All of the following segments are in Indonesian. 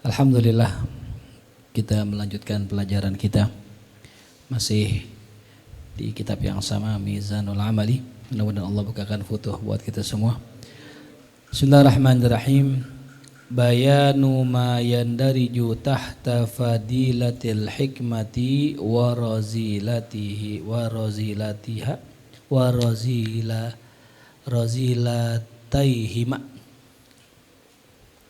Alhamdulillah, kita melanjutkan pelajaran kita masih di kitab yang sama, Mizanul Amali. Mudah-mudahan Allah bukakan futuh buat kita semua. Bismillahirrahmanirrahim. Bayanu ma yandariju tahta fadilatil hikmati wa razilatihi wa razilatiha wa razilataihima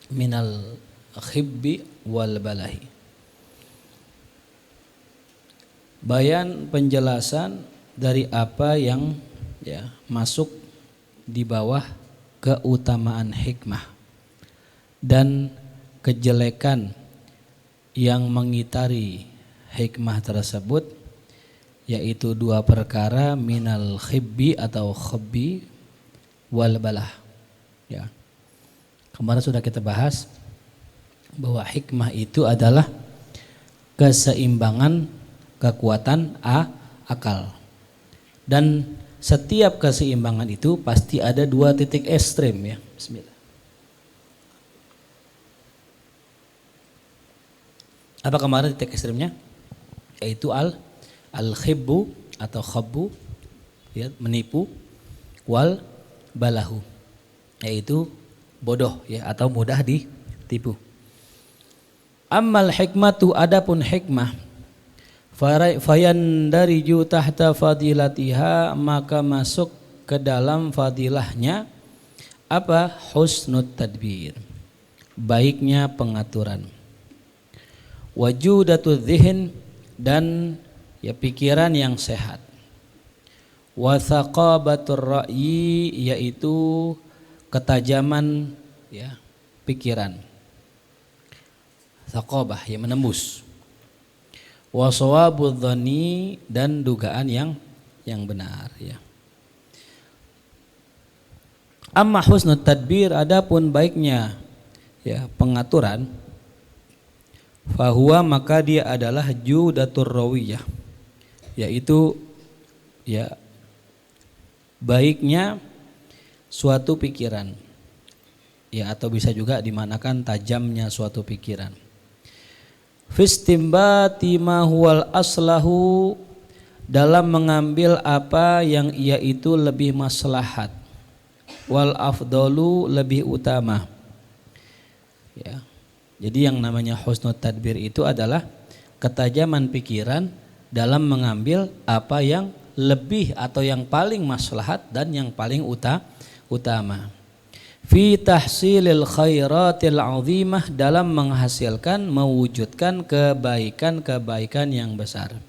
minal khibbi wal balahi. Bayan, penjelasan dari apa yang masuk di bawah keutamaan hikmah dan kejelekan yang mengitari hikmah tersebut, yaitu dua perkara, minal khibbi atau khabbi wal balah. Ya. Kemarin sudah kita bahas bahwa hikmah itu adalah keseimbangan kekuatan akal, dan setiap keseimbangan itu pasti ada dua titik ekstrem, ya. Bismillah. Apa kemarin titik ekstremnya? Yaitu al-khibbu atau khabbu, ya, menipu, wal balahu, yaitu bodoh, ya, atau mudah ditipu. Ammal hikmatu, adapun hikmah, fayandariju tahta fadilatiha, maka masuk ke dalam fadilahnya apa? Husnut tadbir, baiknya pengaturan. Wajudatul dzihn, dan ya pikiran yang sehat. Wathaqabatur ra'yi, yaitu ketajaman, ya, pikiran. Thaqabah, ya, menembus. Wa shawabudz dzanni, dan dugaan yang benar, ya. Amma husnut tadbir, adapun baiknya, ya, pengaturan, fahuwa, maka dia adalah judatur rawiyah, yaitu, ya, baiknya suatu pikiran, ya, atau bisa juga dimanakan tajamnya suatu pikiran. Fistimbati ma huwal aslahu, dalam mengambil apa yang ia itu lebih maslahat, wal afdalu, lebih utama, ya. Jadi yang namanya husnul tadbir itu adalah ketajaman pikiran dalam mengambil apa yang lebih atau yang paling maslahat dan yang paling utama. Fi tahsilil khairatil azimah, dalam menghasilkan, mewujudkan kebaikan-kebaikan yang besar.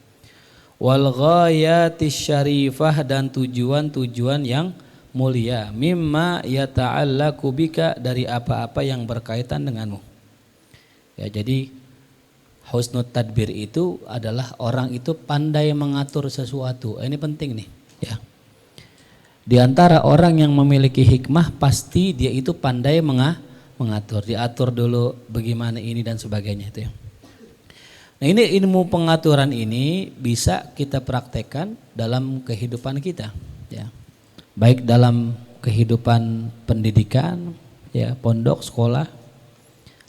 Wal ghayatis syarifah, dan tujuan-tujuan yang mulia. Mimma yata'allaqu bika, dari apa-apa yang berkaitan denganmu. Ya, jadi husnul tadbir itu adalah orang itu pandai mengatur sesuatu. Ini penting nih, ya. Di antara orang yang memiliki hikmah, pasti dia itu pandai mengatur, diatur dulu bagaimana ini dan sebagainya itu, ya. Nah, ini ilmu pengaturan ini bisa kita praktekkan dalam kehidupan kita, ya. Baik dalam kehidupan pendidikan, ya, pondok, sekolah,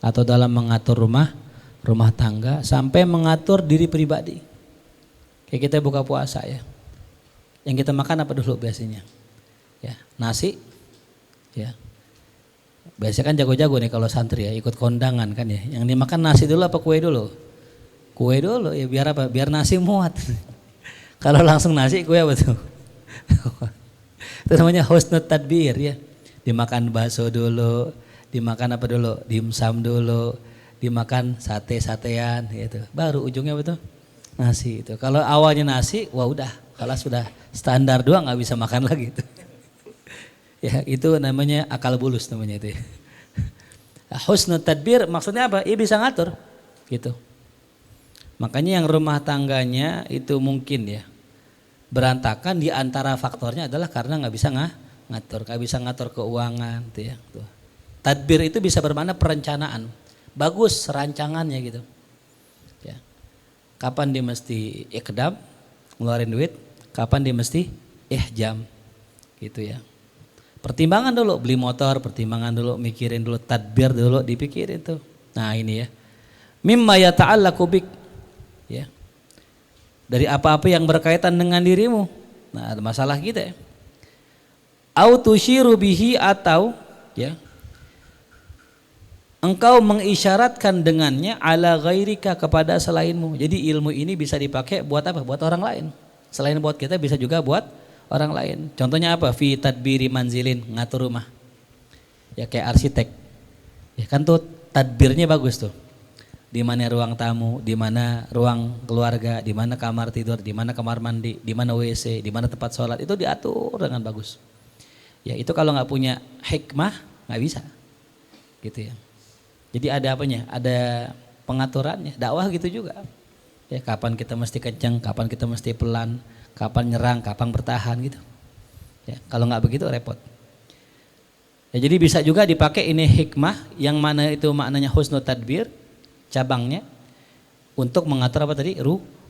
atau dalam mengatur rumah tangga, sampai mengatur diri pribadi. Kayak kita buka puasa, ya. Yang kita makan apa dulu biasanya? Ya, nasi, ya. Biasanya kan jago-jago nih kalau santri, ya, ikut kondangan kan, ya. Yang dimakan nasi dulu apa kue dulu? Kue dulu, ya, biar apa? Biar nasi muat. Kalau langsung nasi, kue apa tuh? Itu namanya husnul tadbir, ya. Dimakan bakso dulu, dimakan apa dulu? Dimsum dulu, dimakan sate-satean, gitu. Baru ujungnya apa tuh? Nasi itu. Kalau awalnya nasi, wah udah, kalau sudah standar doang nggak bisa makan lagi itu. Ya, itu namanya akal bulus namanya itu, ya. Husnul tadbir maksudnya apa? Ia bisa ngatur, gitu. Makanya yang rumah tangganya itu mungkin, ya, berantakan, di antara faktornya adalah karena nggak bisa ngatur, nggak bisa ngatur keuangan, tuh, ya. Tuh. Tadbir itu bisa bermakna perencanaan, bagus rancangannya, gitu. Ya. Kapan dia mesti ikdam, ngeluarin duit, kapan dia mesti ihjam gitu ya. Pertimbangan dulu beli motor, pertimbangan dulu, mikirin dulu, tadbir dulu, dipikirin tuh. Nah ini ya, mimma yata'allaqu bik ya, dari apa-apa yang berkaitan dengan dirimu. Nah ada masalah kita ya. Au tusyiru bihi, atau ya engkau mengisyaratkan dengannya ala ghairika, kepada selainmu. Jadi ilmu ini bisa dipakai buat apa? Buat orang lain. Selain buat kita bisa juga buat orang lain. Contohnya apa? Fi tadbiri manzilin, ngatur rumah. Ya kayak arsitek. Ya kan tuh tadbirnya bagus tuh. Di mana ruang tamu, di mana ruang keluarga, di mana kamar tidur, di mana kamar mandi, di mana WC, di mana tempat sholat, itu diatur dengan bagus. Ya itu kalau nggak punya hikmah nggak bisa, gitu ya. Jadi ada apanya? Ada pengaturannya. Dakwah gitu juga. Ya kapan kita mesti kencang, kapan kita mesti pelan, kapan nyerang, kapan bertahan gitu. Ya kalau nggak begitu repot. Ya jadi bisa juga dipakai ini hikmah, yang mana itu maknanya husnul tadbir, cabangnya untuk mengatur apa tadi?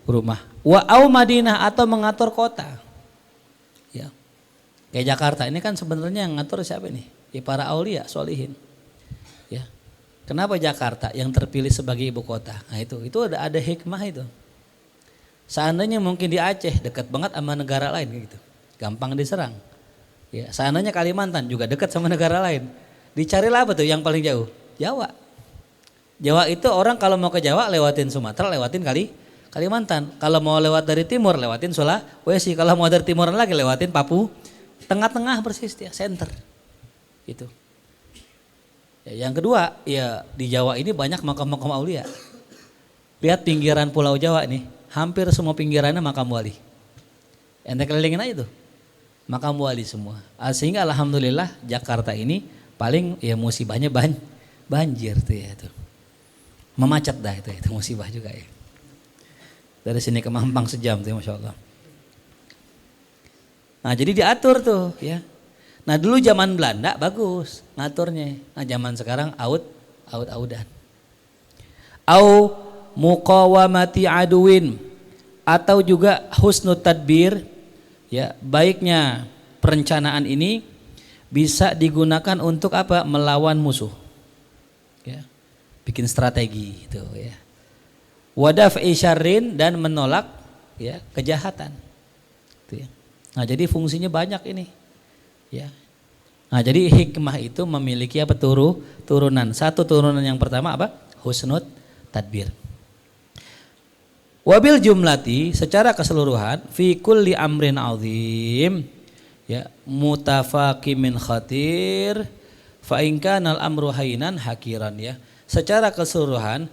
Rumah. Wa au Madinah, atau mengatur kota. Ya. Kayak Jakarta ini kan sebenarnya yang ngatur siapa nih? Ya para aulia, solihin. Ya. Kenapa Jakarta yang terpilih sebagai ibu kota? Nah itu ada hikmah itu. Seandainya mungkin di Aceh dekat banget sama negara lain gitu, gampang diserang. Ya, seandainya Kalimantan juga dekat sama negara lain, dicarilah apa tuh yang paling jauh? Jawa. Jawa itu orang kalau mau ke Jawa lewatin Sumatera, lewatin Kalimantan. Kalau mau lewat dari timur lewatin Sulawesi. Kalau mau dari timuran lagi lewatin Papua. Tengah-tengah persis dia, center. Gitu. Ya, yang kedua, ya di Jawa ini banyak makam-makam aulia. Lihat pinggiran Pulau Jawa nih, hampir semua pinggirannya makam wali. Ente kelilingin aja tuh, makam wali semua. Sehingga alhamdulillah Jakarta ini paling ya musibahnya banjir tuh ya tuh. Memacet dah itu musibah juga ya. Dari sini ke Mampang sejam tuh, masya Allah. Nah jadi diatur tuh ya. Nah dulu zaman Belanda bagus ngaturnya. Nah zaman sekarang out-outan. Au muqawamati aduin, atau juga husnul tadbir ya, baiknya perencanaan ini bisa digunakan untuk apa? Melawan musuh. Ya. Bikin strategi itu ya. Wadaf'i syarrin, dan menolak ya kejahatan. Itu ya. Nah, jadi fungsinya banyak ini. Ya. Nah, jadi hikmah itu memiliki apa? Turunan. Satu turunan yang pertama apa? Husnul tadbir. Wabil jumlati, secara keseluruhan, fi kulli amrin azim ya, mutafaqimin khatir, fa in kana al-amru hainan hakiran ya. Secara keseluruhan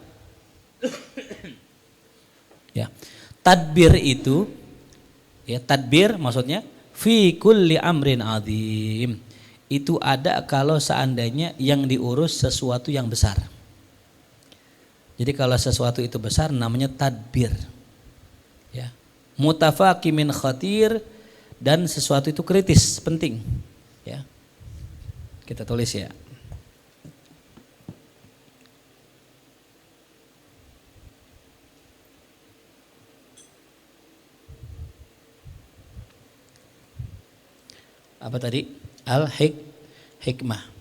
ya, tadbir itu ya, tadbir maksudnya fi kulli amrin azim, itu ada kalau seandainya yang diurus sesuatu yang besar. Jadi kalau sesuatu itu besar namanya tadbir. Ya. Mutafaqimin khatir, dan sesuatu itu kritis, penting. Ya. Kita tulis ya. Apa tadi? Hikmah.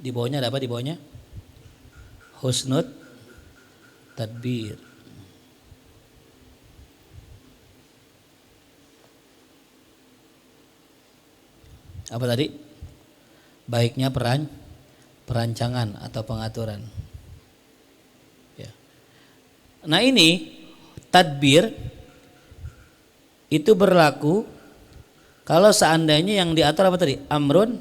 Di bawahnya ada apa di bawahnya? Husnul tadbir. Apa tadi? Baiknya perancangan atau pengaturan. Ya. Nah ini tadbir itu berlaku kalau seandainya yang diatur apa tadi? Amrun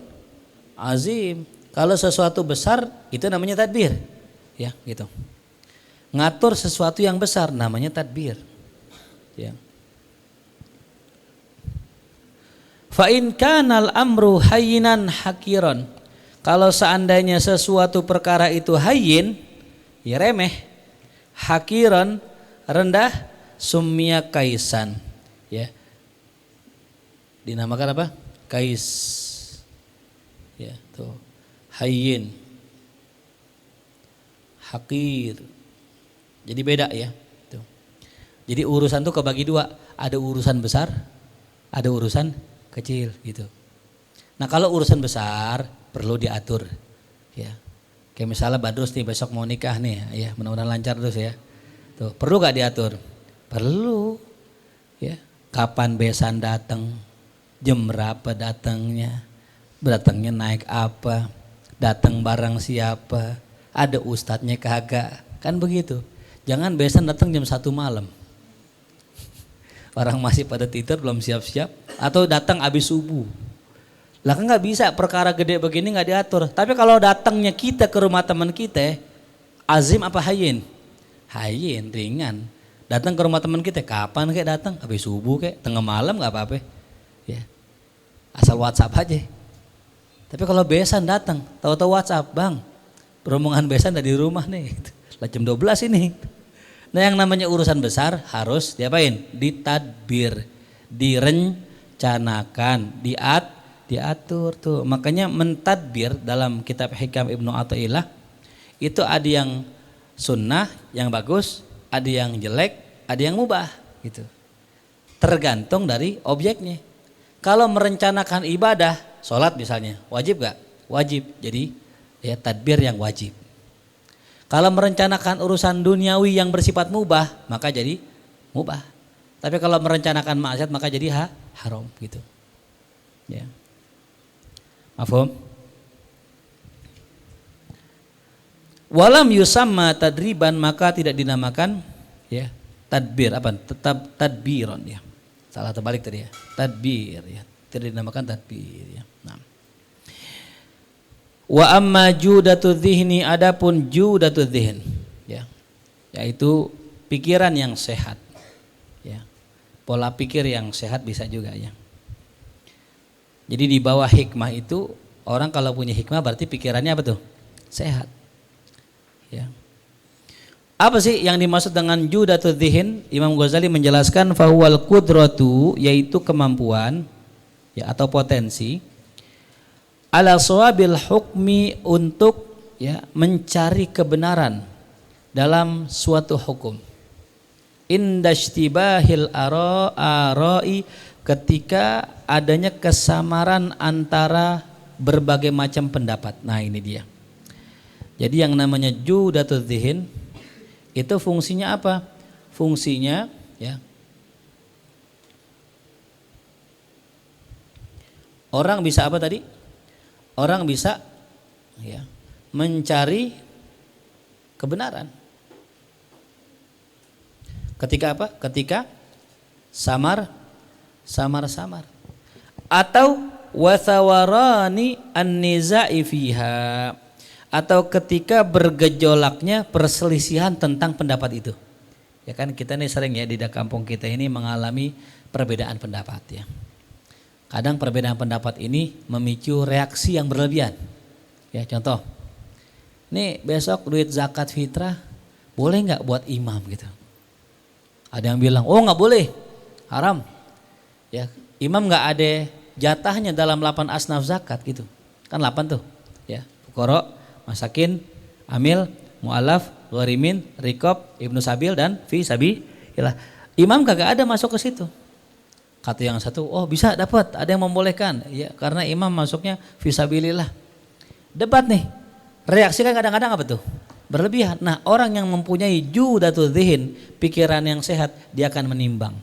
azim. Kalau sesuatu besar itu namanya tadbir, ya gitu. Ngatur sesuatu yang besar namanya tadbir. Ya. Fa in kanal amru hayyinan hakiron. Kalau seandainya sesuatu perkara itu hayyin, ya remeh, hakiron rendah, summiya kaisan, ya. Dinamakan apa? Kais. Ya, tuh. Hayyin. hakir. Jadi beda ya. Tuh. Jadi urusan tuh kebagi dua, ada urusan besar, ada urusan kecil gitu. Nah kalau urusan besar perlu diatur ya. Kayak misalnya Badrus nih besok mau nikah nih ya, mudah-mudahan lancar terus ya. Tuh, perlu gak diatur? Perlu ya. Kapan besan datang, jam berapa datangnya naik apa, datang barang siapa, ada ustadznya kagak, kan begitu. Jangan besan datang jam 1 malam, orang masih pada tidur belum siap-siap, atau datang habis subuh. Lah kan nggak bisa, perkara gede begini nggak diatur. Tapi kalau datangnya kita ke rumah teman kita, azim apa hayin? Hayin, ringan. Datang ke rumah teman kita, kapan kayak datang? Habis subuh kayak, tengah malam nggak apa-apa. Ya. Asal WhatsApp aja. Tapi kalau besan datang, tahu-tahu WhatsApp, bang, rombongan besan dari rumah nih. Lah jam 12 ini. Nah yang namanya urusan besar harus diapain? Ditadbir, direncanakan, diatur tuh. Makanya mentadbir dalam kitab Hikam Ibnu Athaillah itu ada yang sunnah, yang bagus, ada yang jelek, ada yang mubah gitu. Tergantung dari objeknya. Kalau merencanakan ibadah, sholat misalnya, wajib gak? Wajib. Jadi ya tadbir yang wajib. Kalau merencanakan urusan duniawi yang bersifat mubah, maka jadi mubah. Tapi kalau merencanakan maksiat maka jadi haram gitu. Ya. Mafhum? Walam yusamma tadriban, maka tidak dinamakan ya tadbir, apa? Tetap tadbiron ya. Salah terbalik tadi ya. Tadbir ya. Tidak dinamakan tadbir ya. Nah. Wa amma judatul dzihni, adapun judatul dzihn ya. Yaitu pikiran yang sehat. Ya. Pola pikir yang sehat bisa juga ya. Jadi di bawah hikmah itu, orang kalau punya hikmah berarti pikirannya apa tuh? Sehat. Ya. Apa sih yang dimaksud dengan judatul dzihn? Imam Ghazali menjelaskan fahuwal qudratu, yaitu kemampuan ya atau potensi ala shawabil hukmi, untuk ya mencari kebenaran dalam suatu hukum. Indashtibahil ara'i, ketika adanya kesamaran antara berbagai macam pendapat. Nah ini dia. Jadi yang namanya judatul dzihn itu fungsinya apa? Fungsinya ya, orang bisa apa tadi? Orang bisa ya mencari kebenaran. Ketika apa? Ketika samar. Atau wasawarani an-nizai fiha, atau ketika bergejolaknya perselisihan tentang pendapat itu. Ya kan kita nih sering ya di kampung kita ini mengalami perbedaan pendapat ya. Kadang perbedaan pendapat ini memicu reaksi yang berlebihan. Ya contoh, nih besok duit zakat fitrah boleh nggak buat imam gitu. Ada yang bilang, oh nggak boleh, haram. Ya, imam nggak ada jatahnya dalam 8 asnaf zakat gitu. Kan 8 tuh. Ya, fuqara, masakin, amil, mu'alaf, gharimin, riqab, ibnu sabil, dan fi sabilillah. Imam kagak ada masuk ke situ. Kata yang satu, oh bisa dapat, ada yang membolehkan. Ya, karena imam masuknya fi sabilillah. Debat nih. Reaksi kan kadang-kadang apa tuh? Berlebihan. Nah, orang yang mempunyai judatul dzihn, pikiran yang sehat, dia akan menimbang,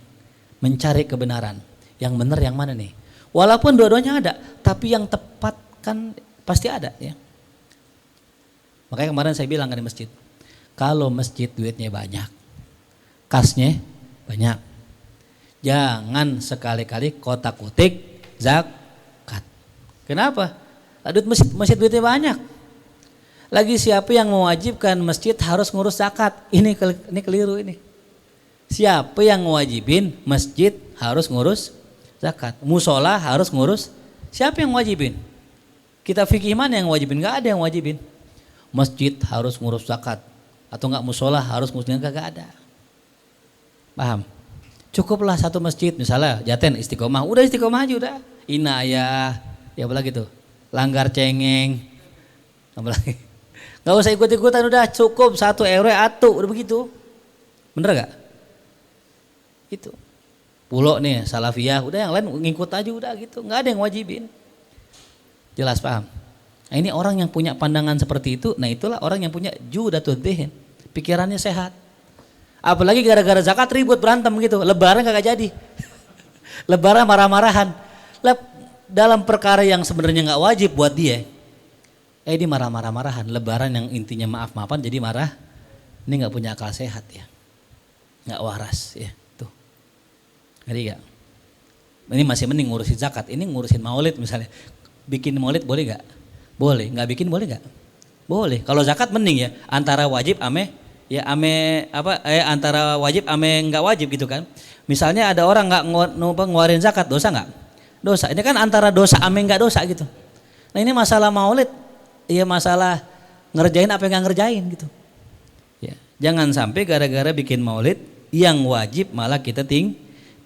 mencari kebenaran. Yang benar yang mana nih? Walaupun dua-duanya ada, tapi yang tepat kan pasti ada ya. Makanya kemarin saya bilang kan di masjid, kalau masjid duitnya banyak, kasnya banyak, jangan sekali-kali kotak-kutik zakat. Kenapa? Duit masjid duitnya banyak. Lagi siapa yang mewajibkan masjid harus ngurus zakat? Ini keliru ini. Siapa yang mewajibin masjid harus ngurus zakat? Musola harus ngurus. Siapa yang wajibin? Kita fikih mana yang wajibin? Gak ada yang wajibin. Masjid harus ngurus zakat, atau enggak musola harus ngurus zakat, gak ada. Paham? Cukuplah satu masjid, misalnya Jaten Istiqomah, udah Istiqomah aja udah. Inayah, ya apalagi tuh, Langgar Cengeng, apalagi Nggak usah ikut-ikutan, udah cukup 1 RW atu, udah begitu. Bener gak? Itu. Pulau nih salafiyah, udah yang lain ngikut aja udah gitu, nggak ada yang wajibin. Jelas paham? Nah, ini orang yang punya pandangan seperti itu, nah itulah orang yang punya judatul dzihn, pikirannya sehat. Apalagi gara-gara zakat ribut berantem gitu, lebaran kagak jadi. Lebaran marah-marahan. Dalam perkara yang sebenarnya nggak wajib buat dia. Ini marah-marahan, lebaran yang intinya maaf-maafan jadi marah. Ini nggak punya akal sehat ya. Nggak waras ya. Tuh. Ngerti gak? Ini masih mending ngurusin zakat, ini ngurusin maulid misalnya. Bikin maulid boleh gak? Boleh. Nggak bikin boleh gak? Boleh. Kalau zakat mending ya, antara wajib antara wajib nggak wajib gitu kan. Misalnya ada orang nggak ngeluarin zakat, dosa nggak? Dosa. Ini kan antara dosa nggak dosa gitu. Nah ini masalah maulid, iya masalah ngerjain apa yang nggak ngerjain gitu. Ya, jangan sampai gara-gara bikin maulid yang wajib malah kita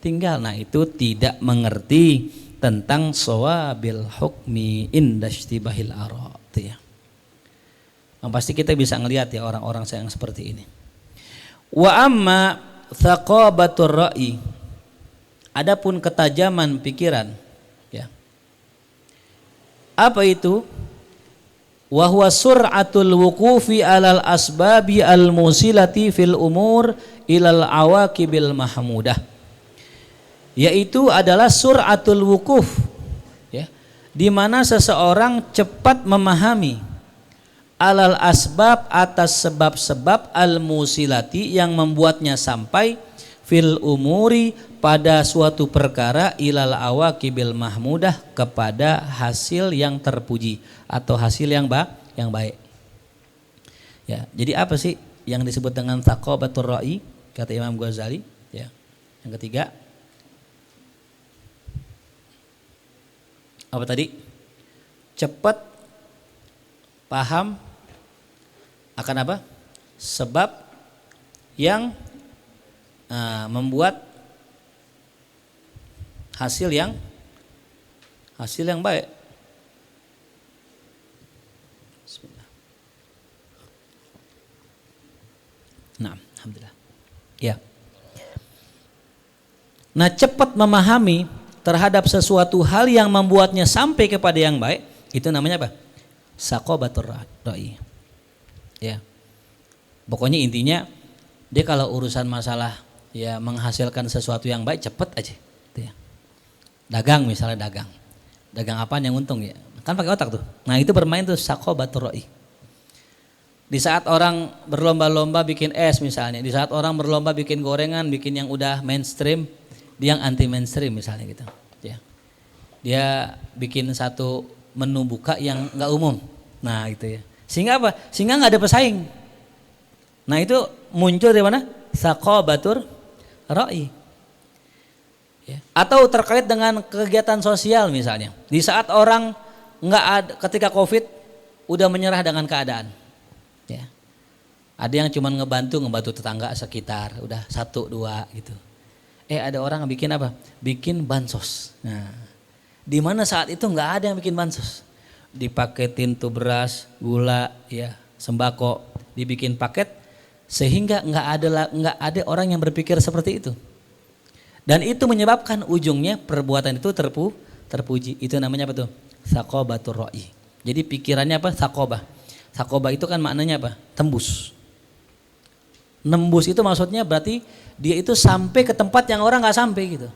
tinggal. Nah itu tidak mengerti tentang shawabil hukmi inda ishtibahil ara. Ya. Nah, pasti kita bisa ngelihat ya orang-orang yang seperti ini. Wa amma thaqabatur ra'i, adapun ketajaman pikiran, ya. Apa itu? Wa huwa sur'atul wuqufi alal asbabi al musilati fil umur ilal awaqibil mahmudah. Yaitu adalah sur'atul wuquf, ya. Di mana seseorang cepat memahami alal asbab, atas sebab-sebab al musilati yang membuatnya sampai fil umuri pada suatu perkara ilal awaqibil mahmudah kepada hasil yang terpuji atau hasil yang baik. Ya, jadi apa sih yang disebut dengan thaqabatur ra'i kata Imam Ghazali? Ya. Yang ketiga apa tadi? Cepat paham akan apa? Sebab yang membuat hasil yang baik. Bismillah. Nah, alhamdulillah. Ya. Nah, cepat memahami terhadap sesuatu hal yang membuatnya sampai kepada yang baik, itu namanya apa? Thaqabatur ra'i. Ya. Pokoknya intinya dia kalau urusan masalah ya menghasilkan sesuatu yang baik cepet aja gitu ya. Dagang misalnya dagang apaan yang untung ya, kan pakai otak tuh. Nah itu bermain tuh thaqabatur ra'i. Di saat orang berlomba-lomba bikin es misalnya, di saat orang berlomba bikin gorengan, bikin yang udah mainstream, dia yang anti mainstream misalnya gitu ya. Dia bikin satu menu buka yang nggak umum, nah gitu ya. Sehingga apa? Sehingga nggak ada pesaing. Nah itu muncul dari mana? Thaqabatur ra'i. Ya. Atau terkait dengan kegiatan sosial misalnya. Di saat orang nggak ada, ketika COVID udah menyerah dengan keadaan. Ya. Ada yang cuma ngebantu tetangga sekitar, udah 1-2 gitu. Ada orang yang bikin apa? Bikin bansos. Nah, di mana saat itu nggak ada yang bikin bansos. Dipaketin tuh beras, gula, ya sembako, dibikin paket sehingga nggak ada orang yang berpikir seperti itu. Dan itu menyebabkan ujungnya perbuatan itu terpuji. Itu namanya apa tuh? Thaqabatur ra'i. Jadi pikirannya apa? Thaqabah. Thaqabah itu kan maknanya apa? Tembus. Nembus itu maksudnya berarti dia itu sampai ke tempat yang orang nggak sampai gitu.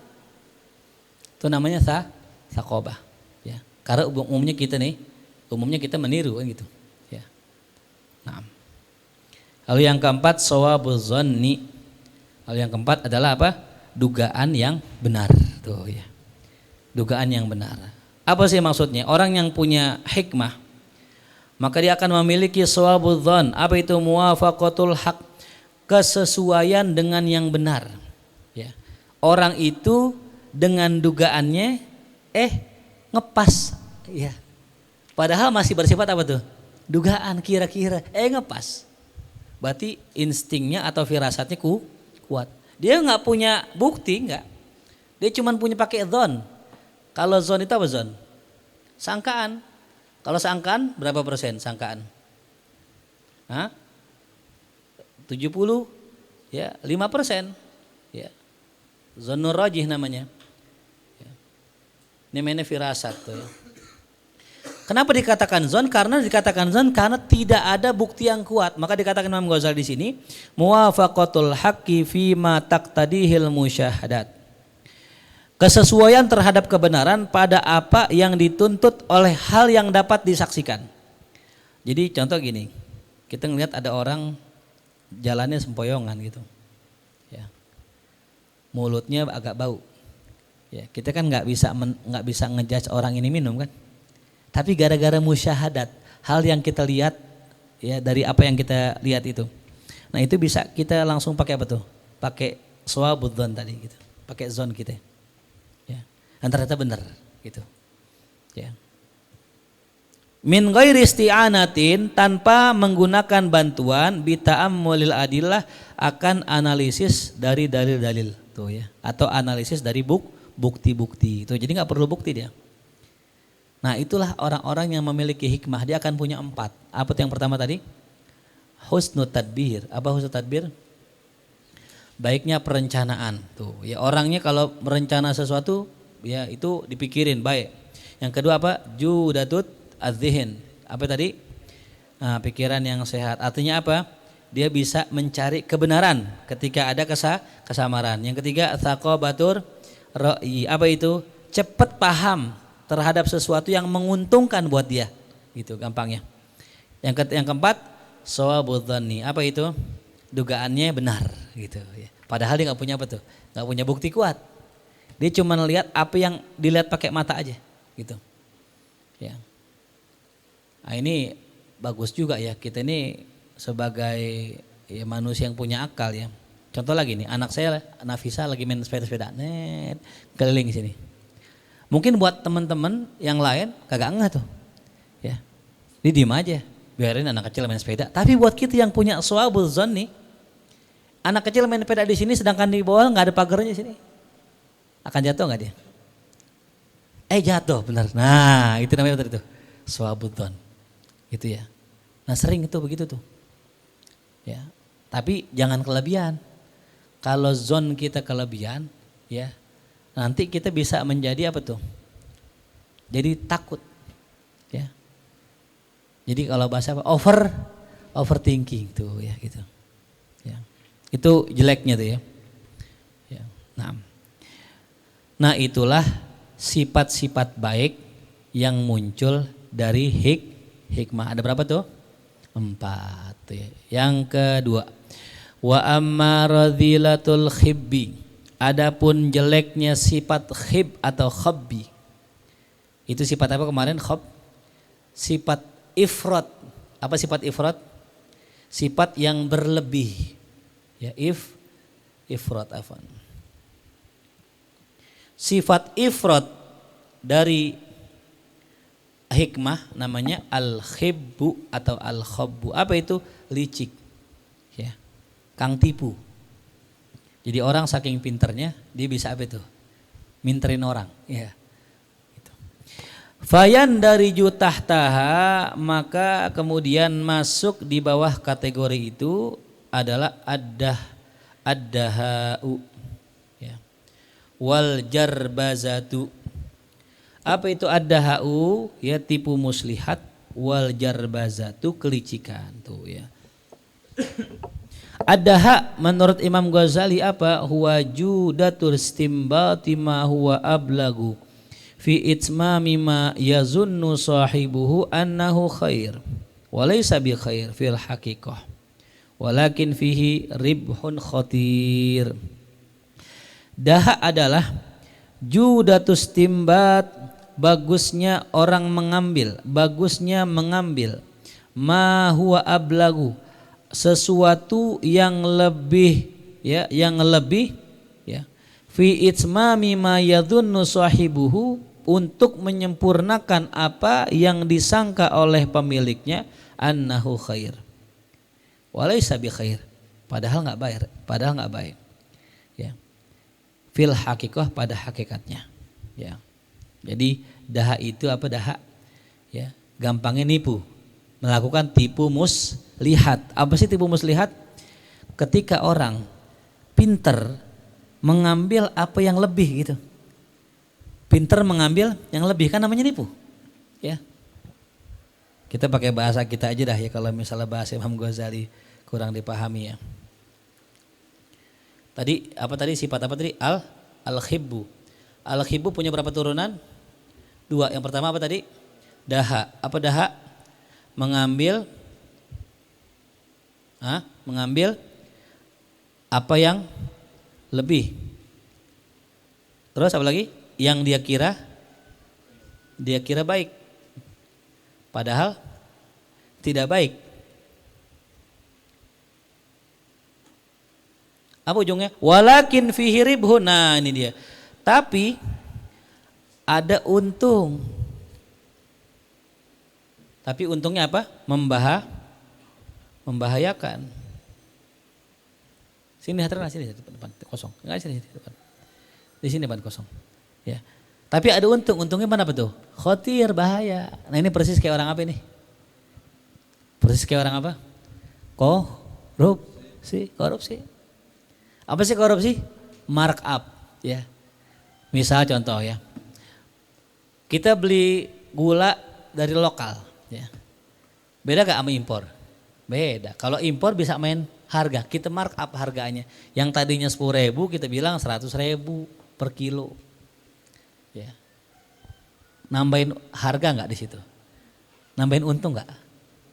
Itu namanya thaqabah. Ya. Karena umumnya kita meniru kan gitu. Ya. Nah. Lalu yang keempat shawabuz zanni. Lalu yang keempat adalah apa? Dugaan yang benar. Tuh ya. Dugaan yang benar. Apa sih maksudnya? Orang yang punya hikmah maka dia akan memiliki shawabuz dzan. Apa itu? Muwafaqatul haq, kesesuaian dengan yang benar. Ya. Orang itu dengan dugaannya ngepas. Ya. Padahal masih bersifat apa tuh? Dugaan, kira-kira. Ngepas. Berarti instingnya atau firasatnya kuat. Dia nggak punya bukti, nggak. Dia cuma punya pakai dzon. Kalau dzon itu apa dzon? Sangkaan. Kalau sangkaan berapa persen sangkaan? Hah? 70 ya 5%. Ya. Zonnur rajih namanya. Ya. Ini namanya firasat tuh ya. Kenapa dikatakan zon? Karena dikatakan zon karena tidak ada bukti yang kuat. Maka dikatakan Imam Ghazali di sini, muwafaqatul haqqi fi ma taqtadihil musyahadat. Kesesuaian terhadap kebenaran pada apa yang dituntut oleh hal yang dapat disaksikan. Jadi contoh gini, kita ngelihat ada orang jalannya sempoyongan gitu, ya, mulutnya agak bau, ya kita kan nggak bisa ngejudge orang ini minum kan. Tapi gara-gara musyahadat, hal yang kita lihat ya dari apa yang kita lihat itu. Nah, itu bisa kita langsung pakai apa tuh? Pakai shawabudzon tadi gitu. Pakai zon kita. Ya. Ternyata benar gitu. Ya. Min ghairi isti'anatin, tanpa menggunakan bantuan bita'ammulil adillah, akan analisis dari dalil-dalil tuh ya, atau analisis dari bukti-bukti. Itu jadi nggak perlu bukti dia. Nah, itulah orang-orang yang memiliki hikmah, dia akan punya 4. Apa yang pertama tadi? Husnul tadbir. Apa husnul tadbir? Baiknya perencanaan. Tuh, ya orangnya kalau merencana sesuatu ya itu dipikirin baik. Yang kedua apa? Judatut adzihn. Apa tadi? Nah, pikiran yang sehat. Artinya apa? Dia bisa mencari kebenaran ketika ada kesamaran. Yang ketiga, tsaqabatur ra'yi. Apa itu? Cepat paham terhadap sesuatu yang menguntungkan buat dia, gitu gampangnya. Yang keempat, shawabudzanni. Apa itu? Dugaannya benar, gitu. Padahal dia nggak punya apa tuh? Nggak punya bukti kuat. Dia cuma lihat apa yang dilihat pakai mata aja, gitu. Ya. Nah, ini bagus juga ya, kita ini sebagai ya, manusia yang punya akal ya. Contoh lagi nih, anak saya Nafisa lagi main sepeda-sepeda, keliling sini. Mungkin buat teman-teman yang lain kagak ngeh tuh, ya, dia diem aja, biarin anak kecil main sepeda. Tapi buat kita yang punya shawabudzon nih, anak kecil main sepeda di sini, sedangkan di bawah nggak ada pagarnya sini, akan jatuh nggak dia? Jatuh, benar. Nah, itu namanya tadi tuh shawabudzon, gitu ya. Nah, sering itu begitu tuh, ya. Tapi jangan kelebihan. Kalau zon kita kelebihan, ya. Nanti kita bisa menjadi apa tuh? Jadi takut, ya. Jadi kalau bahasa apa? Overthinking tuh, ya gitu. Ya. Itu jeleknya tuh ya. Ya. Nah itulah sifat-sifat baik yang muncul dari hikmah. Ada berapa tuh? 4 tuh ya. Yang kedua, wa amma radhilatul khibbi. Adapun jeleknya sifat khib atau khabbi. Itu sifat apa kemarin? Khab. Sifat ifrat. Apa sifat ifrat? Sifat yang berlebih. Ya, ifrat afan. Sifat ifrat dari hikmah namanya al-khibbu atau al-khabbu. Apa itu? Licik. Ya. Kang tipu. Jadi orang saking pinternya dia bisa apa itu? Minterin orang, ya. Gitu. Fayan dari jutahtaha, maka kemudian masuk di bawah kategori itu adalah ad-dahau, ya. Wal jarbazatu. Apa itu ad-dahau? Ya, tipu muslihat. Wal jarbazatu, kelicikan tuh ya. Ad-daha menurut Imam Ghazali apa? Huwa judatul istimbati ma huwa ablagu fi itmami ma yazunnu sahibuhu annahu khair wa laysa bi khair fil haqiqah walakin fihi ribhun khatir. Daha adalah judatul istimbat, bagusnya orang mengambil, bagusnya mengambil, ma huwa ablagu, sesuatu yang lebih ya, fi itmami ma yadhunnu sahibuhu, untuk menyempurnakan apa yang disangka oleh pemiliknya, annahu khair walaysa bi khair, padahal enggak baik ya, fil haqiqah, pada hakikatnya ya. Jadi daha itu apa? Daha ya, gampangnya nipu, melakukan tipu muslihat. Apa sih tipu muslihat? Ketika orang pinter mengambil apa yang lebih gitu. Pinter mengambil yang lebih, kan namanya nipu. Ya. Kita pakai bahasa kita aja dah ya, kalau misalnya bahasa Imam Ghazali kurang dipahami ya. Tadi apa tadi, sifat apa tadi? Al-khibbu. Al-khibbu punya berapa turunan? 2. Yang pertama apa tadi? Daha. Apa daha? Mengambil apa yang lebih. Terus apa lagi? Yang dia kira baik. Padahal tidak baik. Apa ujungnya? Walakin fihi ribhun. Nah, ini dia. Tapi ada untung. Tapi untungnya apa? Membahayakan. Sini hatiran, sini depan kosong. Enggak, sini depan. Di sini depan kosong. Ya. Tapi ada untung. Untungnya mana apa tuh? Khotir, bahaya. Nah, ini persis kayak orang apa ini? Persis kayak orang apa? Korupsi. Apa sih korupsi? Markup, ya. Misal contoh ya. Kita beli gula dari lokal, ya. Beda gak sama impor? Beda. Kalau impor bisa main harga, kita markup harganya. Yang tadinya 10.000 kita bilang 100.000 per kilo. Ya. Nambahin harga nggak di situ? Nambahin untung nggak?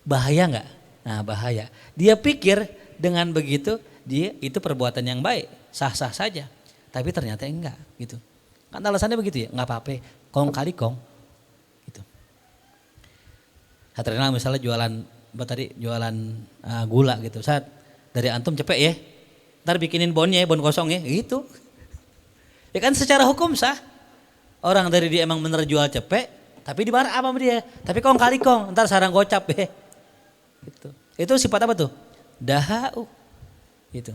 Bahaya nggak? Nah, bahaya. Dia pikir dengan begitu dia itu perbuatan yang baik, sah-sah saja. Tapi ternyata enggak gitu. Kan alasannya begitu ya, nggak apa-apa, kong kali kong. Gitu. Hatrina misalnya jualan gula gitu. Saat dari antum cepet ya, ntar bikinin bonnya ya, bon kosong ya, gitu. Ya kan secara hukum sah. Orang dari dia emang bener jual cepet, tapi dibayar apa sama dia? Tapi kong kali kong, ntar sarang gocap ya. Gitu. Itu sifat apa tuh? Dahau. Gitu.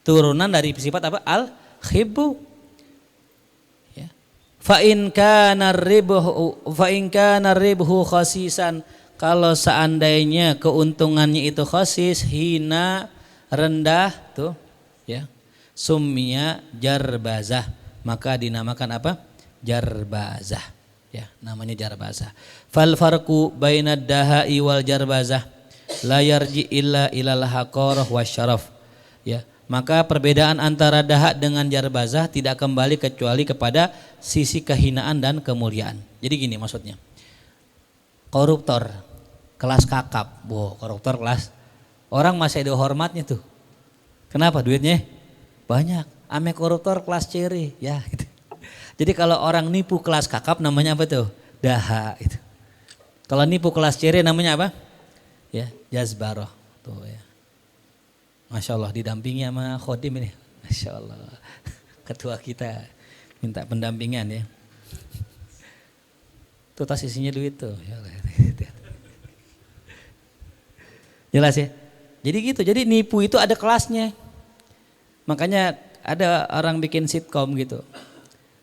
Turunan dari sifat apa? Al-khibbu. Ya. Fa in kana ribhu khasisan, kalau seandainya keuntungannya itu khasis, hina, rendah tuh, ya. Summiya jarbazah, maka dinamakan apa? Jarbazah. Ya, namanya jarbazah. Fal farqu bainad daha'i wal jarbazah la yarji illa ilal haqarah wasyaraf. Ya, maka perbedaan antara daha dengan jarbazah tidak kembali kecuali kepada sisi kehinaan dan kemuliaan. Jadi gini maksudnya. Koruptor kelas kakap, koruptor kelas orang masih ada hormatnya tuh. Kenapa? Duitnya banyak. Ame koruptor kelas ciri, ya gitu. Jadi kalau orang nipu kelas kakap namanya apa tuh? Daha itu. Kalau nipu kelas ciri namanya apa? Ya, jazbaroh tuh ya. Masya Allah didampingi sama khodim ini. Masya Allah. Ketua kita minta pendampingan ya. Tuh tas isinya duit tuh. Jelas ya. Jadi gitu. Jadi nipu itu ada kelasnya. Makanya ada orang bikin sitkom gitu.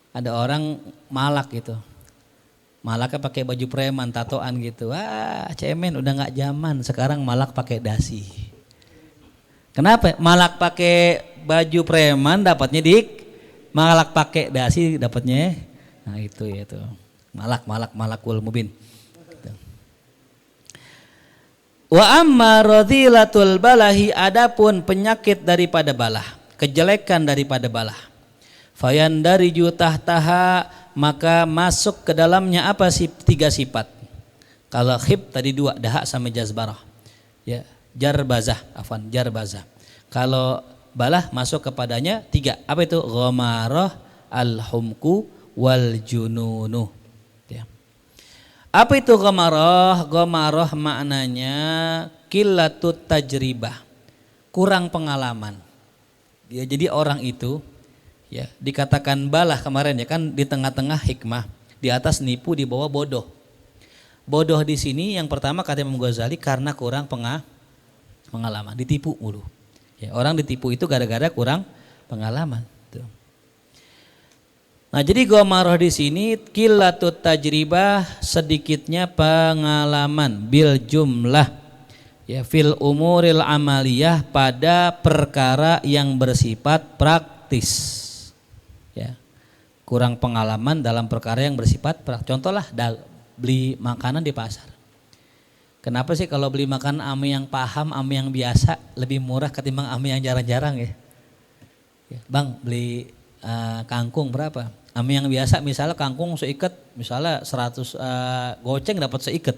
Ada orang malak gitu. Malaknya pakai baju preman, tatoan gitu. Wah, cemen udah nggak zaman. Sekarang malak pakai dasi. Kenapa? Malak pakai baju preman dapatnya malak pakai dasi dapatnya. Nah itu ya itu. Malakul mubin. Gitu. Wa amma radhilatul balahi, adapun penyakit daripada balah, kejelekan daripada balah. Fayandariju tahtaha, maka masuk ke dalamnya apa sih? 3 sifat. Kalau khib tadi 2, daha sama jazbarah. Ya, jarbazah. Kalau balah masuk kepadanya 3. Apa itu? Ghamarah, al-humku, wal jununu. Ya. Apa itu ghamarah? Ghamarah maknanya qillatut tajribah. Kurang pengalaman. Ya, jadi orang itu ya dikatakan balah kemarin ya kan, di tengah-tengah hikmah, di atas nipu, di bawah bodoh. Bodoh di sini yang pertama kata Imam Ghazali karena kurang pengalaman, ditipu mulu. Ya, orang ditipu itu gara-gara kurang pengalaman. Tuh. Nah jadi ghamarah di sini qillatut tajribah, sedikitnya pengalaman, bil jumlah, Ya, fil umuril amaliyah, pada perkara yang bersifat praktis. Ya. Kurang pengalaman dalam perkara yang bersifat praktis. Contoh lah beli makanan di pasar. Kenapa sih kalau beli makanan ame yang paham, ame yang biasa lebih murah ketimbang ame yang jarang-jarang ya? Ya, Bang, beli kangkung berapa? Ame yang biasa misalnya kangkung seikat misalnya 100 goceng dapat seikat.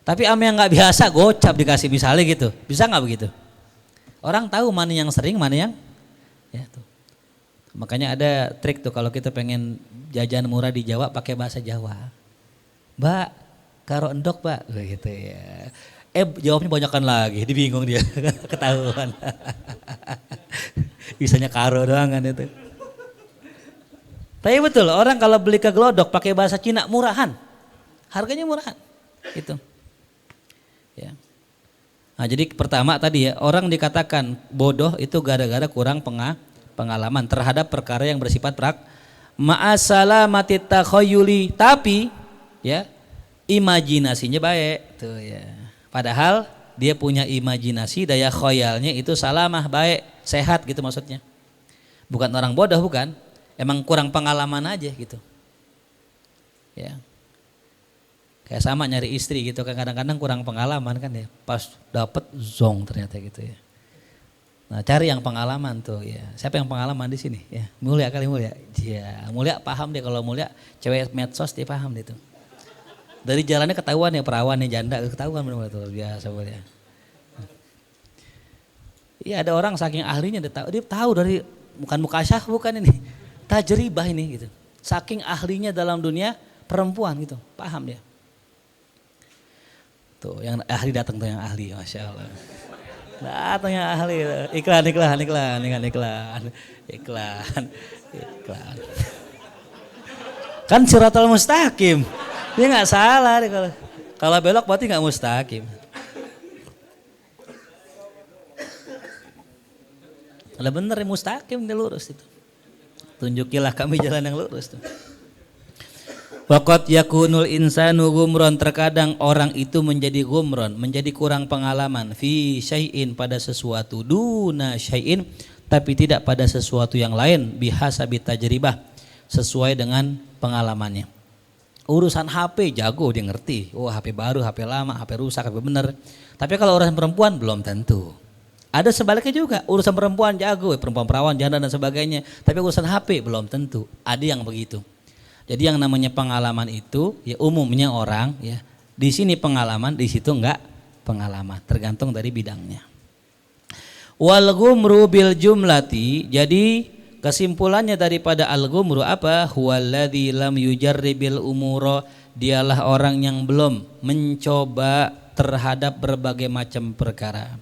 Tapi ame yang nggak biasa gocap dikasih misalnya gitu. Bisa nggak begitu? Orang tahu mana yang sering, mana yang ya tuh. Makanya ada trik tuh kalau kita pengen jajan murah di Jawa pakai bahasa Jawa. Mbak, karo endok, Pak. Gitu ya. Jawabnya banyakan lagi, dibingung dia. Ketahuan. Bisanya karo doang kan itu. Tapi betul, orang kalau beli ke Glodok pakai bahasa Cina murahan. Harganya murahan. Gitu. Ya. Nah, jadi pertama tadi ya, orang dikatakan bodoh itu gara-gara kurang pengalaman terhadap perkara yang bersifat ma'asalamati takhayyuli, tapi ya imajinasinya baik tuh ya. Padahal dia punya imajinasi, daya khayalnya itu salamah, baik, sehat gitu maksudnya. Bukan orang bodoh, bukan. Emang kurang pengalaman aja gitu. Ya. Kayak sama nyari istri gitu kan, kadang-kadang kurang pengalaman kan ya. Pas dapet zong ternyata gitu ya. Nah, cari yang pengalaman tuh ya. Siapa yang pengalaman di sini ya? Mulia kali Mulia. Iya, Mulia paham deh, kalau Mulia cewek medsos dia paham deh tuh. Dari jalannya ketahuan ya, perawan ya, janda ketahuan benar-benar tuh, biasa Mulia. Iya, ada orang saking ahlinya dia tahu dari bukan mukasyaf, bukan ini. Tajribah ini gitu. Saking ahlinya dalam dunia perempuan gitu, paham dia. Tuh yang ahli datang tuh, yang ahli, Masya Allah. Datang yang ahli, iklan. Kan siratal mustaqim, dia nggak salah deh, kalau belok berarti nggak mustaqim. Kalau bener mustaqim dia lurus itu. Tunjukilah kami jalan yang lurus tuh. Waqad yakunul insanu gumron, terkadang orang itu menjadi gumron, menjadi kurang pengalaman fi syai'in, pada sesuatu, duna syai'in, tapi tidak pada sesuatu yang lain, bihasabi tajribah, sesuai dengan pengalamannya. Urusan HP jago, dia ngerti. Oh, HP baru, HP lama, HP rusak, HP bener. Tapi kalau urusan perempuan belum tentu. Ada sebaliknya juga, urusan perempuan jago, perempuan perawan, janda dan sebagainya. Tapi urusan HP belum tentu. Ada yang begitu. Jadi yang namanya pengalaman itu ya umumnya orang ya, di sini pengalaman, di situ enggak pengalaman, tergantung dari bidangnya. Wal ghumru bil jumlati, jadi kesimpulannya daripada al ghumru apa? Huwallazi lam yujarribil umura, dialah orang yang belum mencoba terhadap berbagai macam perkara.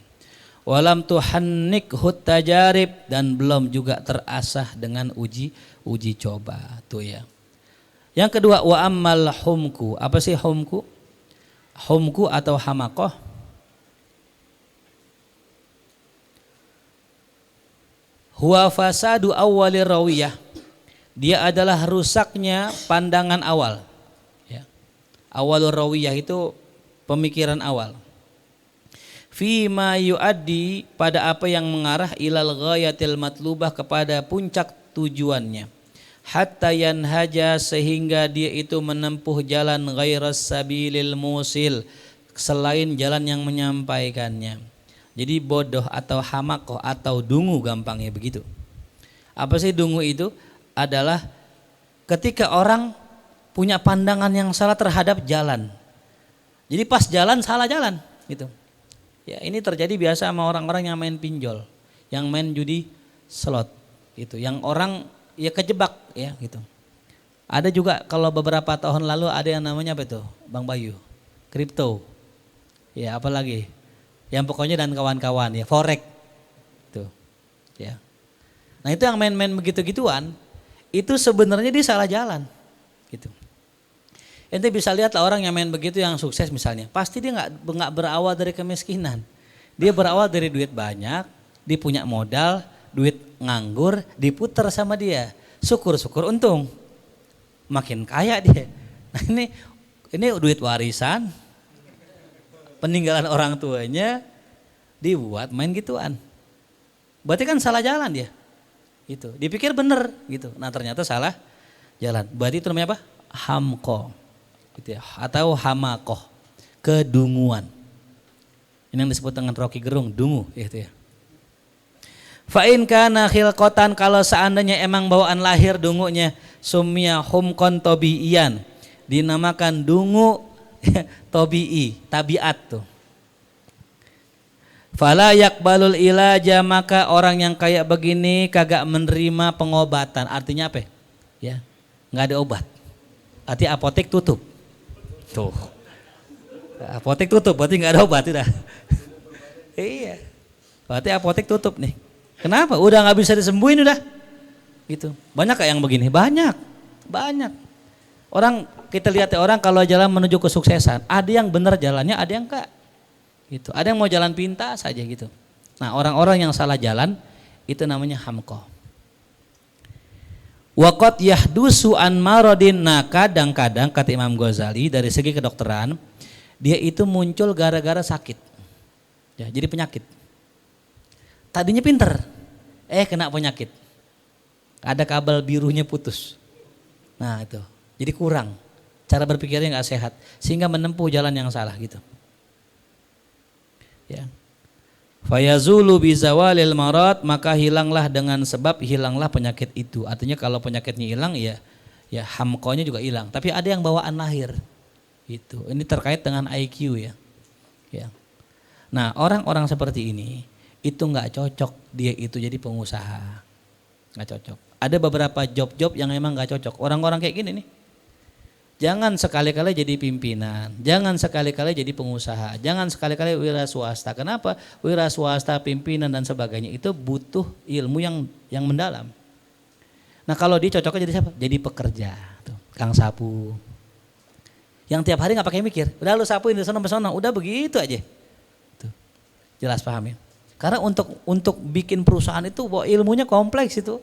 Walam tuhannik hutajarib, dan belum juga terasah dengan uji coba tuh ya. Yang kedua, wa ammal humku. Apa sih humku? Humku atau hamakoh? Huwa fasadu awwalir rawiyah. Dia adalah rusaknya pandangan awal. Ya. Awalur rawiyah itu pemikiran awal. Fima yuaddi, pada apa yang mengarah ilal ghayatil matlubah, kepada puncak tujuannya. Hatta yanhaja, sehingga dia itu menempuh jalan ghairas sabilil musil, selain jalan yang menyampaikannya. Jadi bodoh atau hamakoh atau dungu, gampangnya begitu. Apa sih dungu itu? Adalah ketika orang punya pandangan yang salah terhadap jalan. Jadi pas jalan salah jalan gitu. Ya, ini terjadi biasa sama orang-orang yang main pinjol, yang main judi slot gitu. Yang orang ya kejebak ya gitu. Ada juga kalau beberapa tahun lalu ada yang namanya apa itu? Bang Bayu, kripto. Ya, apalagi yang pokoknya dan kawan-kawan ya, forex. Tuh. Ya. Nah, itu yang main-main begitu-gituan, itu sebenarnya dia salah jalan. Gitu. Ente bisa lihat lah orang yang main begitu yang sukses misalnya, pasti dia nggak berawal dari kemiskinan. Dia berawal dari duit banyak, dia punya modal, duit nganggur, diputer sama dia. Syukur-syukur untung. Makin kaya dia. Nah, ini duit warisan. peninggalan orang tuanya dibuat main gituan. Berarti kan salah jalan dia. Gitu. Dipikir bener gitu. Nah ternyata salah jalan. Berarti itu namanya apa? Hamko. Gitu ya. Atau hamakoh. Kedunguan. Ini yang disebut dengan Rocky Gerung, dungu gitu ya. Fa'in kana khilqatan, kalau seandainya emang bawaan lahir dungunya, sumya humkon tobi'iyan, dinamakan dungu tobi'i, tabiat tuh. Fala yakbalul ilaja, maka orang yang kayak begini kagak menerima pengobatan. Artinya apa ya? Nggak ada obat. Arti apotek tutup. Tuh. Apotek tutup, berarti nggak ada obat udah. Iya. Berarti apotek tutup nih. Kenapa? Udah nggak bisa disembuhin udah. Gitu. Banyak kayak yang begini? Banyak. Orang kita lihat ya, orang kalau jalan menuju kesuksesan, ada yang benar jalannya, ada yang enggak. Gitu. Ada yang mau jalan pintas saja gitu. Nah, orang-orang yang salah jalan itu namanya hamqah. Waqat yahdusu an maradin, nah kadang-kadang kata Imam Ghazali dari segi kedokteran, dia itu muncul gara-gara sakit. Ya, jadi penyakit. Tadinya pinter, kena penyakit. Ada kabel birunya putus. Nah itu, jadi kurang. Cara berpikirnya nggak sehat, sehingga menempuh jalan yang salah gitu. Ya. Fayazulu bizawalil marad, maka hilanglah dengan sebab hilanglah penyakit itu. Artinya kalau penyakitnya hilang ya hamkonya juga hilang. Tapi ada yang bawaan lahir. Gitu. Ini terkait dengan IQ ya. Ya. Nah orang-orang seperti ini itu nggak cocok dia itu jadi pengusaha, nggak cocok. Ada beberapa job-job yang emang nggak cocok. Orang-orang kayak gini nih, jangan sekali-kali jadi pimpinan, jangan sekali-kali jadi pengusaha, jangan sekali-kali wira swasta. Kenapa? Wira swasta, pimpinan dan sebagainya itu butuh ilmu yang mendalam. Nah kalau dia cocoknya jadi siapa? Jadi pekerja, tuh, kang sapu. Yang tiap hari nggak pakai mikir, udah lu sapuin di sana, udah begitu aja. Tuh, jelas paham ya? Karena untuk bikin perusahaan itu ilmunya kompleks itu.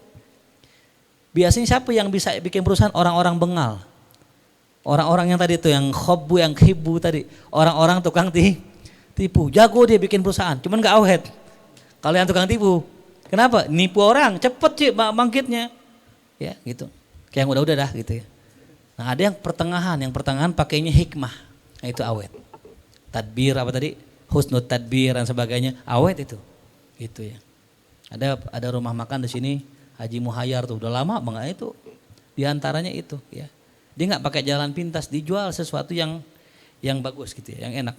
Biasanya siapa yang bisa bikin perusahaan? Orang-orang bengal. Orang-orang yang tadi itu yang khobbu, yang khibu tadi. Orang-orang tukang tipu. Jago dia bikin perusahaan, cuman gak awet. Kalau yang tukang tipu, kenapa? Nipu orang, cepet sih bangkitnya. Ya gitu. Kayak yang udah-udah dah gitu ya. Nah ada yang pertengahan pakainya hikmah. Nah itu awet. Tadbir apa tadi? Husnul tadbir dan sebagainya, awet itu. Gitu ya. Ada rumah makan di sini Haji Muhayyar tuh udah lama banget itu. Di antaranya itu ya. Dia nggak pakai jalan pintas, dijual sesuatu yang bagus gitu ya, yang enak.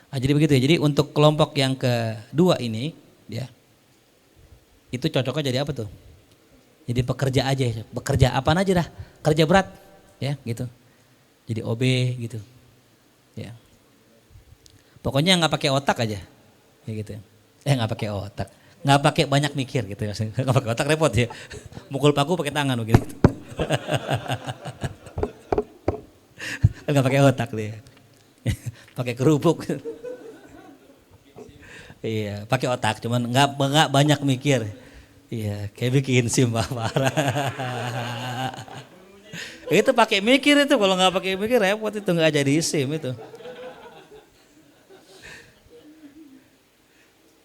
Nah, jadi begitu ya. Jadi untuk kelompok yang kedua ini ya. Itu cocoknya jadi apa tuh? Jadi pekerja aja, bekerja apaan aja dah, kerja berat ya gitu. Jadi OB gitu. Ya. Pokoknya nggak pakai otak aja, ya gitu. Nggak pakai otak, nggak pakai banyak mikir gitu. Nggak pakai otak repot ya. Mukul paku pakai tangan begitu. Nggak pakai otak dia, pakai kerupuk. Iya, pakai otak, cuman nggak banyak mikir. Iya, kayak bikin SIM parah. Itu pakai mikir itu, kalau nggak pakai mikir repot itu, nggak jadi SIM itu.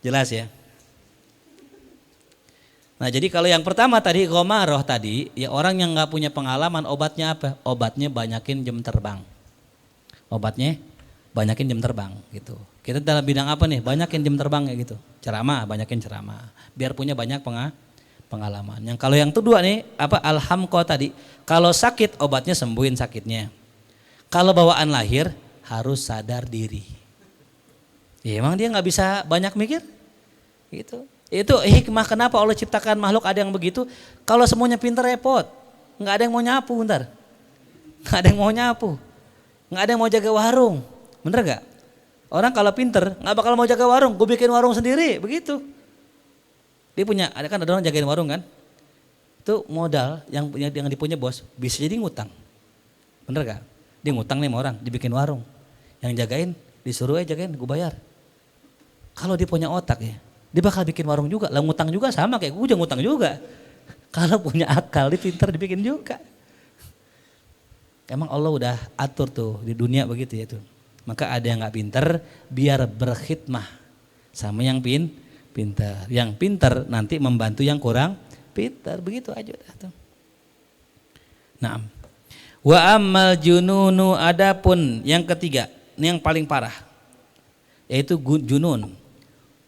Jelas ya. Nah jadi kalau yang pertama tadi ghomaroh tadi, ya orang yang nggak punya pengalaman, obatnya apa? Obatnya banyakin jam terbang. Obatnya banyakin jam terbang gitu. Kita dalam bidang apa nih? Banyakin jam terbang kayak gitu. Ceramah, banyakin ceramah. Biar punya banyak pengalaman. Yang kalau yang kedua nih, apa alhamko tadi? Kalau sakit obatnya sembuhin sakitnya. Kalau bawaan lahir harus sadar diri. Ya emang dia nggak bisa banyak mikir? Gitu. Itu hikmah kenapa Allah ciptakan makhluk ada yang begitu. Kalau semuanya pintar repot, nggak ada yang mau nyapu ntar, nggak ada yang mau nyapu, nggak ada yang mau jaga warung, bener nggak? Orang kalau pintar nggak bakal mau jaga warung, gue bikin warung sendiri, begitu. Dia punya, ada orang jagain warung kan, itu modal yang dipunya bos bisa jadi ngutang, bener nggak? Dia ngutang nih sama orang, dibikin warung, yang jagain disuruh jagain, gue bayar. Kalau dia punya otak ya, dia bakal bikin warung juga, lah ngutang juga sama kayak gue ngutang juga. Kalau punya akal, dia pintar dibikin juga. Emang Allah udah atur tuh di dunia begitu ya tuh. Maka ada yang nggak pinter, biar berkhidmah sama yang pinter. Yang pinter nanti membantu yang kurang pinter, begitu aja. Nah, wa ammal jununu, adapun yang ketiga, ini yang paling parah, yaitu junun,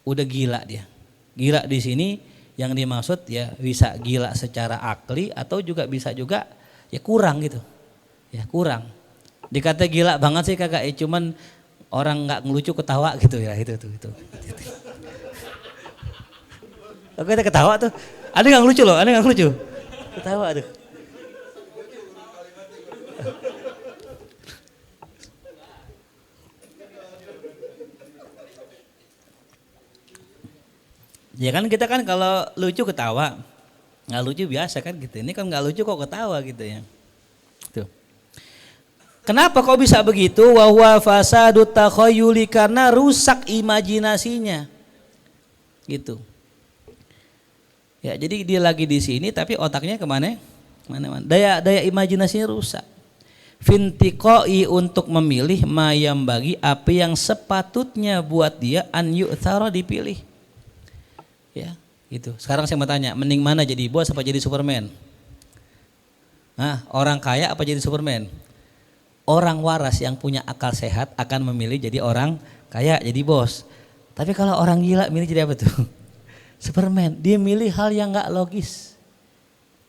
udah gila dia. Gila di sini yang dimaksud ya bisa gila secara akli atau juga bisa juga ya kurang gitu, ya kurang. Dikata gila banget sih kagak, cuman orang nggak ngelucu ketawa gitu ya itu. Oke, kita ketawa tuh, ada nggak ngelucu loh, ada nggak ngelucu, ketawa aduh. Ya kan kita kan kalau lucu ketawa, nggak lucu biasa kan gitu. Ini kan nggak lucu kok ketawa gitu ya. Tuh. Kenapa kok bisa begitu? Wa huwa fasadut takhayyuli, karena rusak imajinasinya. Gitu. Ya, jadi dia lagi di sini tapi otaknya kemana? Mana-mana. Daya imajinasinya rusak. Fintiqai, untuk memilih mayam bagi apa yang sepatutnya buat dia an yu'thara, dipilih. Ya, gitu. Sekarang saya mau tanya, mending mana jadi bos apa jadi Superman? Nah, orang kaya apa jadi Superman? Orang waras yang punya akal sehat akan memilih jadi orang kaya, jadi bos. Tapi kalau orang gila milih jadi apa tuh? Superman. Dia milih hal yang nggak logis,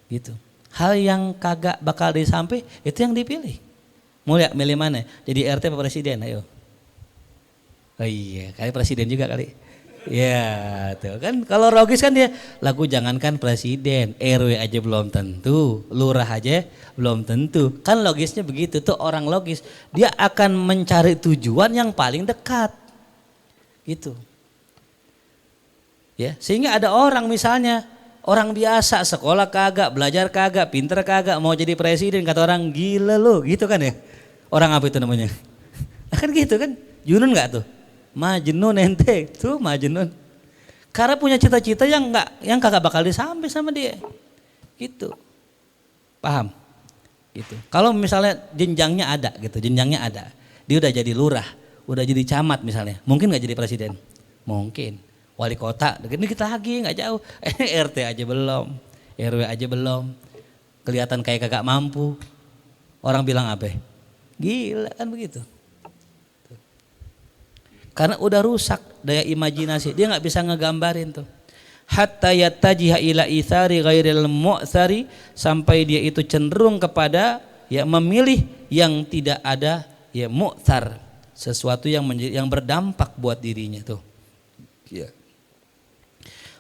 gitu. Hal yang kagak bakal disampai itu yang dipilih. Mau lihat milih mana? Jadi RT apa presiden? Ayo. Oh iya, kali presiden juga kali. Ya tuh kan, kalau logis kan dia lagu jangankan presiden, RW aja belum tentu, lurah aja belum tentu. Kan logisnya begitu tuh, orang logis dia akan mencari tujuan yang paling dekat. Gitu. Ya, sehingga ada orang misalnya orang biasa, sekolah kagak, belajar kagak, pinter kagak, mau jadi presiden, kata orang gila lo, gitu kan ya. Orang apa itu namanya? Kan gitu kan, junun nggak tuh? Majnun ente, tuh majnun. Karena punya cita-cita yang kagak bakal disampai sama dia. Gitu. Paham? Gitu. Kalau misalnya jenjangnya ada gitu, jenjangnya ada. Dia udah jadi lurah, udah jadi camat misalnya. Mungkin nggak jadi presiden? Mungkin. Wali kota, dikit lagi nggak jauh. RT aja belum, RW aja belum. Kelihatan kayak kagak mampu. Orang bilang apa? Gila kan begitu. Karena udah rusak daya imajinasi, dia nggak bisa ngegambarin tuh. Hatta yattajiha ila itsari ghairil mu'tsari, sampai dia itu cenderung kepada ya memilih yang tidak ada ya mu'tsar, sesuatu yang berdampak buat dirinya tuh. Ya.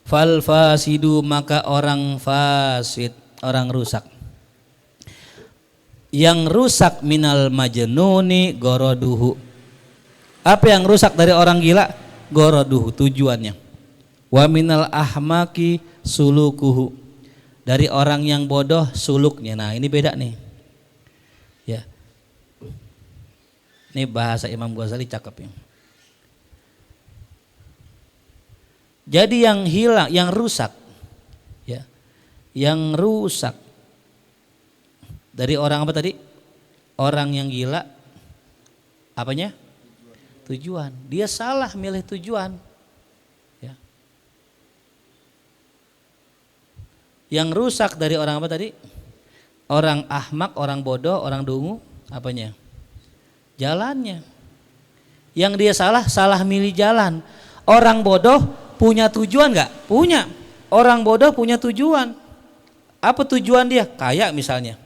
Fal fasidu, maka orang fasid, orang rusak. Yang rusak minal majnuni goroduhu. Apa yang rusak dari orang gila? Goroduhu, tujuannya. Wa minal ahmaki sulukuhu, dari orang yang bodoh suluknya. Nah ini beda nih. Ya. Ini bahasa Imam Ghazali cakep ya. Jadi yang hilang, yang rusak, ya, yang rusak dari orang apa tadi? Orang yang gila, apanya? Tujuan. Dia salah milih tujuan. Ya. Yang rusak dari orang apa tadi? Orang ahmak, orang bodoh, orang dungu, apanya? Jalannya. Yang dia salah milih jalan. Orang bodoh punya tujuan nggak? Punya. Orang bodoh punya tujuan. Apa tujuan dia? Kaya misalnya.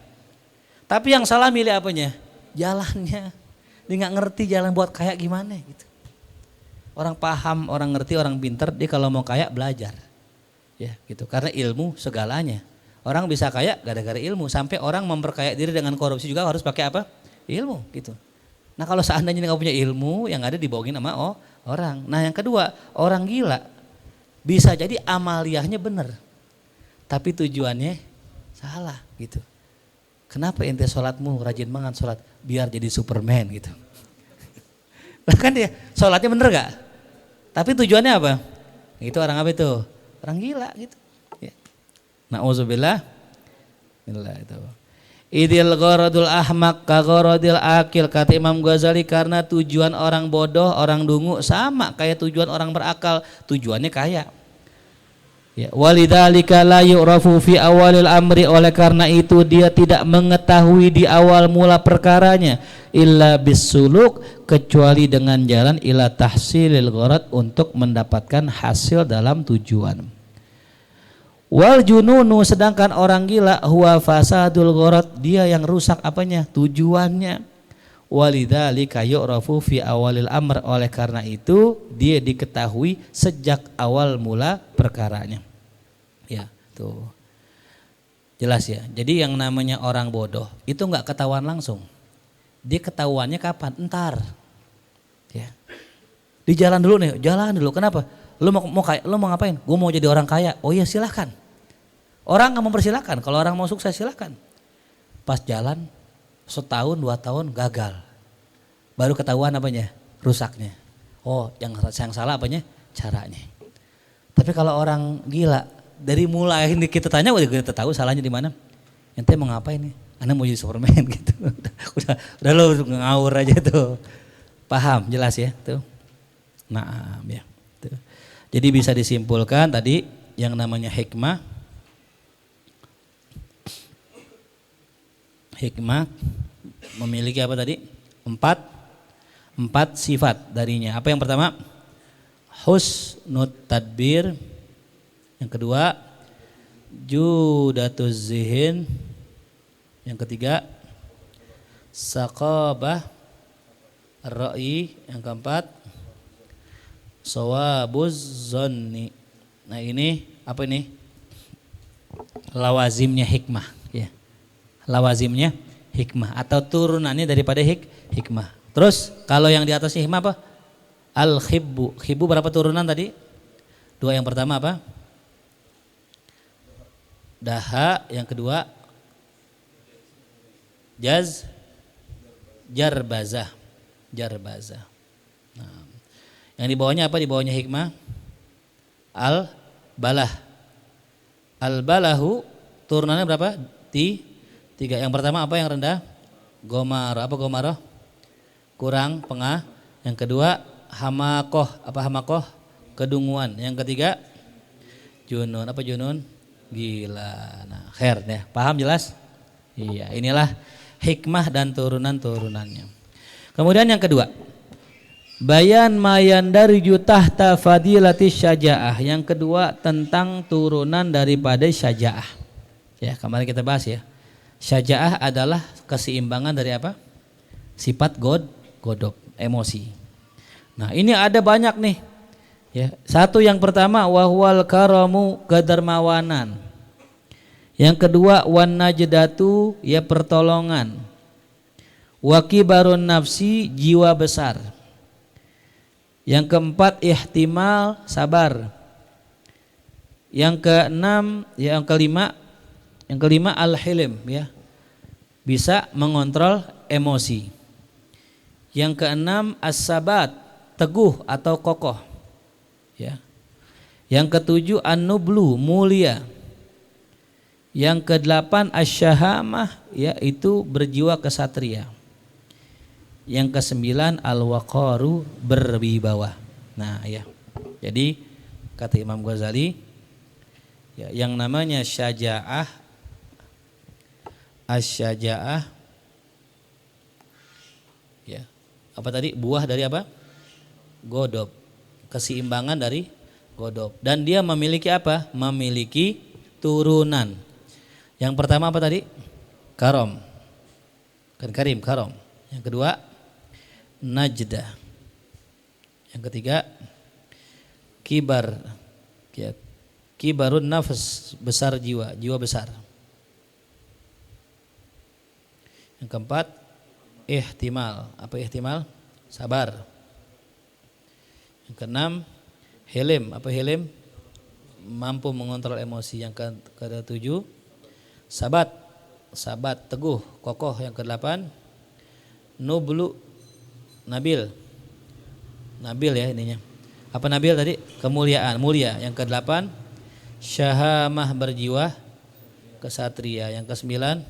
Tapi yang salah milih apanya? Jalannya. Dia nggak ngerti jalan buat kaya gimana gitu. Orang paham, orang ngerti, orang pinter, dia kalau mau kaya belajar. Ya gitu. Karena ilmu segalanya. Orang bisa kaya gara-gara ilmu. Sampai orang memperkaya diri dengan korupsi juga harus pakai apa? Ilmu gitu. Nah kalau seandainya nggak punya ilmu, yang ada dibohongin sama orang. Nah yang kedua, orang gila bisa jadi amaliyahnya benar, tapi tujuannya salah gitu. Kenapa ente sholatmu rajin banget sholat? Biar jadi Superman gitu. Kan dia sholatnya bener gak? Tapi tujuannya apa? Itu orang apa itu? Orang gila gitu. Ya. Na'udzubillah. Itu. Idil gharadul ahmak ka gharadil akil, kata Imam Ghazali, karena tujuan orang bodoh, orang dungu sama kayak tujuan orang berakal, tujuannya kaya. Ya, walidzalika la yu'rafu fi awalil amri, oleh karena itu dia tidak mengetahui di awal mula perkaranya illa bisuluk, kecuali dengan jalan ila tahsilil gharad, untuk mendapatkan hasil dalam tujuan. Wal jununu, sedangkan orang gila, huwa fasadul gharad, dia yang rusak apanya? Tujuannya. Walidzalika yu'rafu fi awalil amr, oleh karena itu dia diketahui sejak awal mula perkaranya. Ya, tuh. Jelas ya. Jadi yang namanya orang bodoh itu enggak ketahuan langsung. Dia ketahuannya kapan? Entar. Ya. Di jalan dulu nih, jalan dulu. Kenapa? Lu mau ngapain? Gue mau jadi orang kaya. Oh iya, silahkan. Orang nggak mempersilahkan. Kalau orang mau sukses silahkan. Pas jalan setahun 2 tahun gagal, baru ketahuan apanya? Rusaknya. Oh, yang salah apanya? Caranya. Tapi kalau orang gila, dari mulai ini kita tanya udah kita tahu salahnya di mana. Ente mau ngapain nih? Anda mau jadi Superman gitu. udah lo ngawur aja tuh. Paham, jelas ya tuh. Nah, ya. Tuh. Jadi bisa disimpulkan tadi yang namanya hikmah. Hikmah memiliki apa tadi? Empat sifat darinya. Apa yang pertama? Husnut tadbir. Yang kedua, judatuz zihin. Yang ketiga, saqabah ar-ra'yi. Yang keempat, shawabuz zonni. Nah ini apa ini? Lawazimnya hikmah, ya. Lawazimnya hikmah atau turunannya daripada hikmah. Terus kalau yang di atasnya hikmah apa? Al-khibbu. Khibbu berapa turunan tadi? 2. Yang pertama apa? Daha. Yang kedua jarbazah. Nah, yang di bawahnya apa? Di bawahnya hikmah al-balah. Al-balahu turunannya berapa? 3. Yang pertama apa yang rendah? Gomar. Apa gomaroh? Kurang pengah. Yang kedua hamakoh. Apa hamakoh? Kedunguan. Yang ketiga junun. Apa junun? Gila. Nah, khair ya. Paham jelas? Iya, inilah hikmah dan turunan-turunannya. Kemudian yang kedua, bayan mayan dari tahta fadilati syaja'ah. Yang kedua tentang turunan daripada syaja'ah. Ya, kemarin kita bahas ya. Syaja'ah adalah keseimbangan dari apa? Sifat godop, emosi. Nah, ini ada banyak nih. Ya, satu yang pertama wahwal karamu, kedermawanan. Yang kedua wan najdatu, ya pertolongan. Wa kibarun nafsi, jiwa besar. Yang keempat ihtimal, sabar. Yang keenam, yang kelima al-hilm, ya. Bisa mengontrol emosi. Yang keenam as-sabat, teguh atau kokoh. Ya. Yang ketujuh an-nublu, mulia. Yang kedelapan asy-syahamah, yaitu berjiwa kesatria. Yang kesembilan al-waqaru, berwibawa. Nah, ya. Jadi kata Imam Ghazali, ya, yang namanya syaja'ah, asy-syaja'ah, ya. Apa tadi? Buah dari apa? Godop. Keseimbangan dari godop. Dan dia memiliki apa? Memiliki turunan. Yang pertama apa tadi? Karom. Kan karim, karom. Yang kedua najdah. Yang ketiga kibar. Ya. Kibarun nafs, besar jiwa, jiwa besar. Yang keempat ihtimal. Apa ihtimal? Sabar. Yang keenam hilm. Apa hilm? Mampu mengontrol emosi. Yang ketujuh sabat. Sabat, teguh, kokoh. Yang kedelapan nublu, nabil. Nabil ya ininya. Apa nabil tadi? Kemuliaan, mulia. Yang kedelapan syahamah, berjiwa kesatria. Yang kesembilan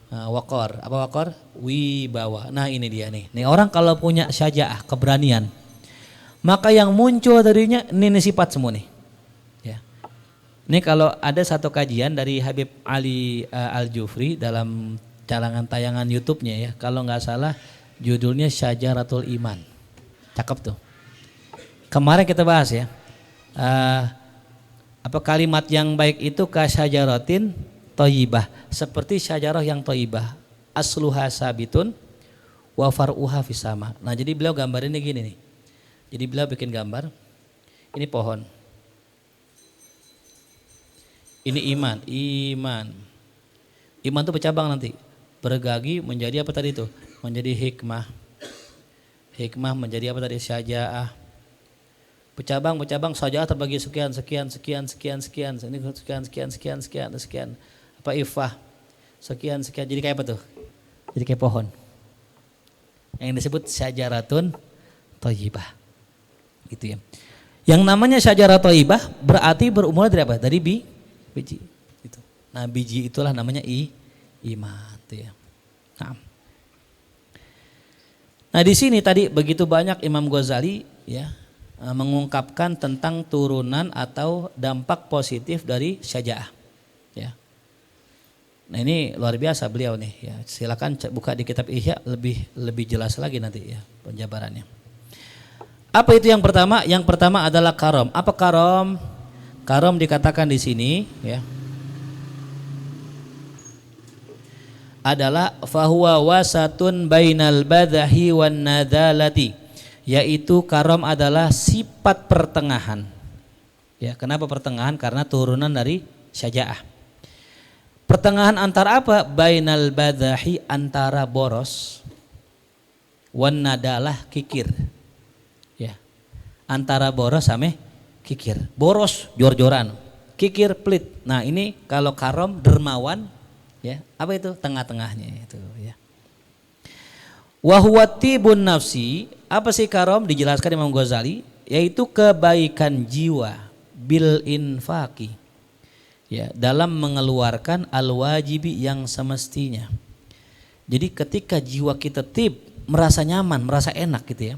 Wakor. Apa wakor? Wibawa. Nah ini dia nih. Nih orang kalau punya syaja'ah, keberanian, maka yang muncul darinya ini sifat semua nih. Ya. Ini kalau ada satu kajian dari Habib Ali Al-Jufri dalam tayangan YouTube-nya ya. Kalau nggak salah judulnya Syajaratul Iman. Cakep tuh. Kemarin kita bahas ya. Apa kalimat yang baik itu kasyajaratin thayyibah, seperti syajarah yang thayyibah, asluha sabitun wa far'uha fis sama. Nah, jadi beliau gambarinnya gini nih. Jadi beliau bikin gambar. Ini pohon. Ini iman. Iman itu bercabang nanti. Bergagi menjadi apa tadi itu? Menjadi hikmah. Hikmah menjadi apa tadi? Syaja'ah. Bercabang syaja'ah terbagi sekian. Ini sekian. Apa ifah sekian jadi kayak apa tuh, jadi kayak pohon yang disebut syajaratun thayyibah gitu ya. Yang namanya syajarah thayyibah berarti berumur dari apa, dari biji gitu. Nah biji itulah namanya iman tuh ya. Nah di sini tadi begitu banyak Imam Ghazali ya mengungkapkan tentang turunan atau dampak positif dari syaja'ah ya. Nah ini luar biasa beliau nih ya. Silakan buka di kitab Ihya lebih jelas lagi nanti ya penjabarannya. Apa itu yang pertama? Yang pertama adalah karom. Apa karom? Karom dikatakan di sini ya. Adalah fahuwa wasatun bainal badahi wan nadalati. Yaitu karom adalah sifat pertengahan. Ya, kenapa pertengahan? Karena turunan dari syaja'ah. Pertengahan antara apa? Bainal badahi, antara boros, wan nadalah kikir. Ya. Antara boros sama kikir. Boros jor-joran, kikir pelit. Nah, ini kalau karom dermawan ya. Apa itu? Tengah-tengahnya itu ya. Wa huwa tibun nafsi. Apa sih karom? Dijelaskan Imam Ghazali, yaitu kebaikan jiwa bil infaqi. Ya, dalam mengeluarkan al-wajibi yang semestinya. Jadi ketika jiwa kita tib, merasa nyaman, merasa enak gitu ya.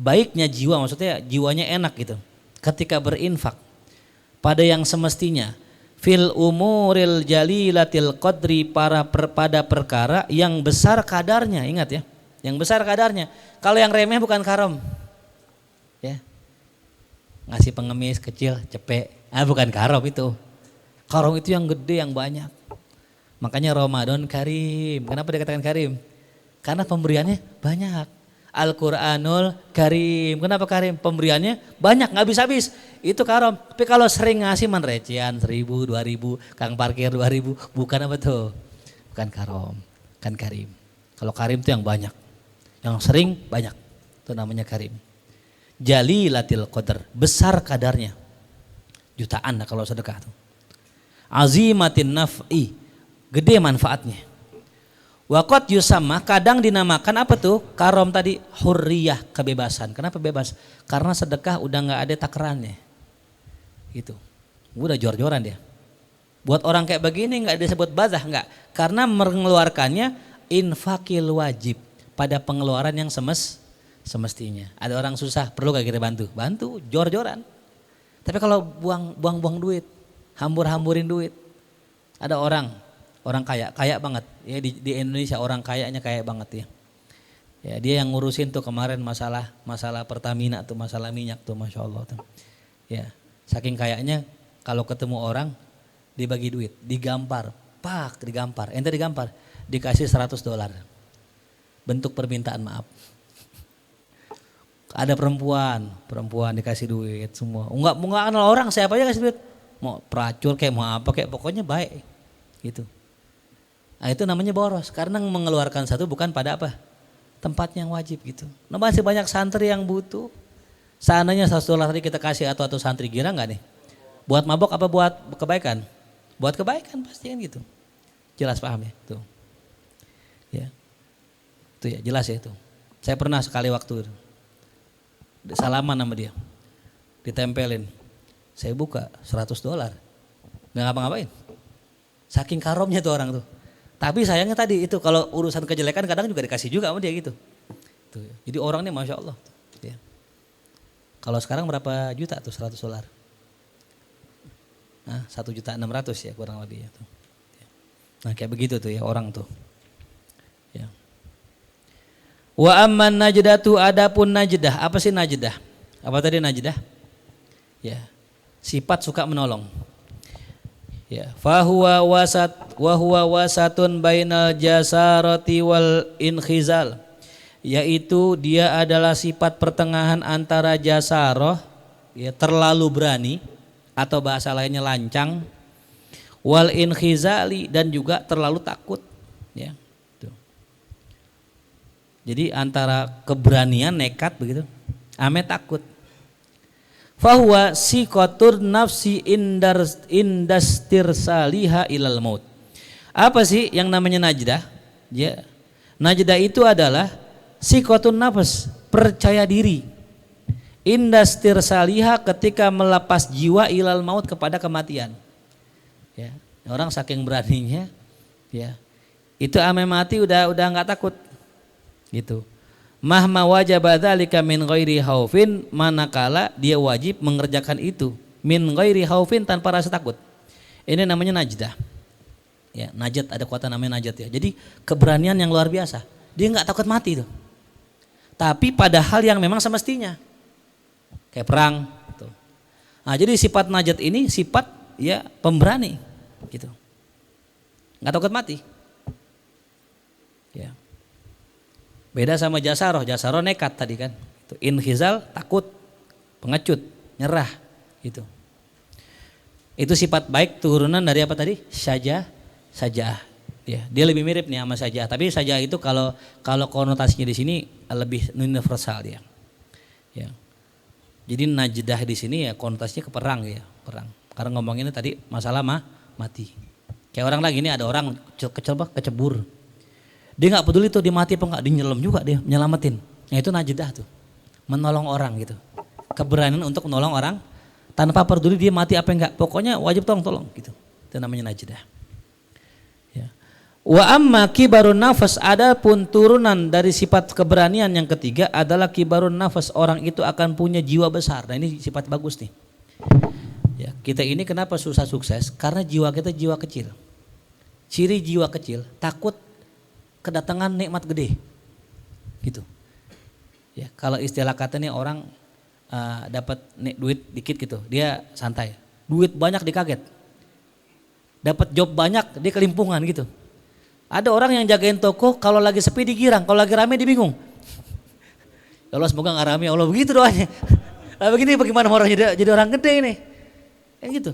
Baiknya jiwa, maksudnya jiwanya enak gitu. Ketika berinfak pada yang semestinya, fil umuril jalilatil qadri, pada perkara yang besar kadarnya, ingat ya. Yang besar kadarnya. Kalau yang remeh bukan karom. Ya. Ngasih pengemis kecil, cepek, bukan karom itu. Karom itu yang gede, yang banyak. Makanya Ramadan Karim. Kenapa dikatakan Karim? Karena pemberiannya banyak. Al-Quranul Karim. Kenapa Karim? Pemberiannya banyak, nggak habis-habis. Itu karom. Tapi kalau sering ngasih recehan 1.000, 2.000, kang parkir 2.000, bukan apa tuh? Bukan karom, kan Karim. Kalau Karim itu yang banyak, yang sering banyak. Itu namanya Karim. Jalilatil qadar, besar kadarnya. Jutaan lah kalau sedekah tuh. Azimatin naf'i, gede manfaatnya. Waqat yusamma, kadang dinamakan apa tuh? Karom tadi hurriyah, kebebasan. Kenapa bebas? Karena sedekah udah nggak ada takarannya. Gitu. Udah jor-joran dia. Buat orang kayak begini nggak disebut bazah, nggak. Karena mengeluarkannya infakil wajib, pada pengeluaran yang semestinya. Ada orang susah, perlu gak kita bantu? Bantu, jor-joran. Tapi kalau buang duit, hambur-hamburin duit. Ada orang kaya banget ya di Indonesia, orang kayanya kaya banget ya. Ya dia yang ngurusin tuh kemarin masalah Pertamina tuh, masalah minyak tuh, Masya Allah tuh. Ya saking kayaknya kalau ketemu orang dibagi duit, digampar, ente digampar, dikasih $100. Bentuk permintaan maaf. Ada perempuan dikasih duit semua. Enggak kenal orang, siapa aja kasih duit. Mau pelacur kayak mau apa kayak, pokoknya baik gitu. Nah itu namanya boros, karena mengeluarkan satu bukan pada apa? Tempat yang wajib gitu. Nah masih banyak santri yang butuh. Seandainya $100 tadi kita kasih atau santri, kira nggak nih? Buat mabok apa buat kebaikan? Buat kebaikan pasti kan gitu. Jelas paham ya? Tuh. Ya. Itu ya, jelas ya itu. Saya pernah sekali waktu salaman sama dia. Ditempelin. Saya buka $100. Nggak ngapa-ngapain. Saking karomnya tuh orang tuh. Tapi sayangnya tadi itu kalau urusan kejelekan kadang juga dikasih juga sama dia gitu. Tuh. Jadi orang ini Masya Allah. Ya. Kalau sekarang berapa juta tuh $100? Nah, 1.600.000 ya kurang lebih ya tuh. Nah kayak begitu tuh ya orang tuh. Ya. Wa amman najdatu, adapun najdah. Apa sih najdah? Apa tadi najdah? Ya. Sifat suka menolong. Ya, fahuwa wasatun bainal jasarati wal inkhizal, yaitu dia adalah sifat pertengahan antara jasaroh, ya, terlalu berani atau bahasa lainnya lancang, wal inkhizali, dan juga terlalu takut, ya. Tuh. Jadi antara keberanian nekat begitu, ame takut. Fahuwa sikotur nafsi indastirsaliha ilal maut. Apa sih yang namanya najdah? Ya, najdah itu adalah sikotun nafs, percaya diri. Indastirsaliha, ketika melepas jiwa ilal maut, kepada kematian. Ya, orang saking beraninya, ya, itu ame mati udah nggak takut, gitu. Mahma wajaba dzalika min ghairi khaufin, manakala dia wajib mengerjakan itu min ghairi khaufin, tanpa rasa takut. Ini namanya najdah. Ya, najat, ada kata namanya najat ya. Jadi keberanian yang luar biasa. Dia nggak takut mati tuh. Tapi pada hal yang memang semestinya. Kayak perang gitu. Nah, jadi sifat najat ini sifat ya pemberani gitu. Nggak takut mati. Ya. Beda sama jasaroh nekat tadi kan. Itu inhizal, takut, pengecut, nyerah gitu. Itu sifat baik turunan dari apa tadi? Sajah. Ya, dia lebih mirip nih sama sajah, tapi sajah itu kalau konotasinya di sini lebih universal dia. Ya. Jadi najdah di sini ya konotasinya ke perang ya, perang. Karena ngomonginnya tadi masalah mati. Kayak orang lagi ini ada orang kecebur. Dia nggak peduli tuh dia mati apa nggak, dia nyelam juga, dia nyelamatin. Nah itu najdah tuh, menolong orang gitu. Keberanian untuk menolong orang tanpa peduli dia mati apa enggak, pokoknya wajib tolong gitu. Itu namanya najdah. Ya. Wa amma kibarun nafas, adapun turunan dari sifat keberanian yang ketiga adalah kibarun nafas, orang itu akan punya jiwa besar. Nah ini sifat bagus nih. Ya, kita ini kenapa susah sukses? Karena jiwa kita jiwa kecil. Ciri jiwa kecil takut kedatangan nikmat gede, gitu. Ya, kalau istilah katanya orang dapat duit dikit gitu, dia santai. Duit banyak dikaget. Dapat job banyak dia kelimpungan gitu. Ada orang yang jagain toko, kalau lagi sepi digirang, kalau lagi rame dibingung. Ya Allah semoga nggak rame, ya Allah, begitu doanya. Nah begini bagaimana orang jadi orang gede ini, kan gitu.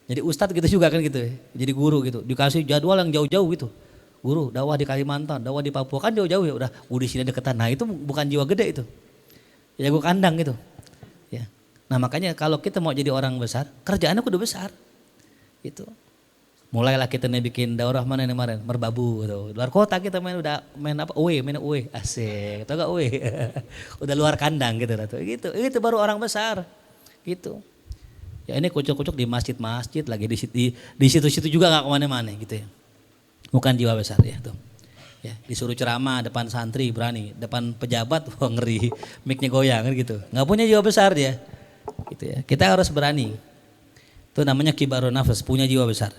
Jadi ustadz gitu juga kan gitu, jadi guru gitu, dikasih jadwal yang jauh-jauh gitu. Guru dakwah di Kalimantan, dakwah di Papua, kan jauh-jauh ya, udah di sini deketan. Nah itu bukan jiwa gede itu, jago kandang gitu. Ya. Nah makanya kalau kita mau jadi orang besar, kerjaannya kudu besar, gitu. Mulailah kita nih bikin daurah mana nih kemarin, Merbabu gitu. Luar kota kita main apa? Main uwe, asik, tau gak uwe? Udah luar kandang gitu, gitu. Itu baru orang besar, gitu. Ya ini kucuk-kucuk di masjid-masjid lagi di situ-situ juga nggak kemana-mana gitu ya. Bukan jiwa besar ya tuh. Ya, disuruh ceramah depan santri berani, depan pejabat wah ngeri, mic-nya goyang kan gitu. Nggak punya jiwa besar dia. Gitu ya. Kita harus berani. Itu namanya kibarun nafs, punya jiwa besar.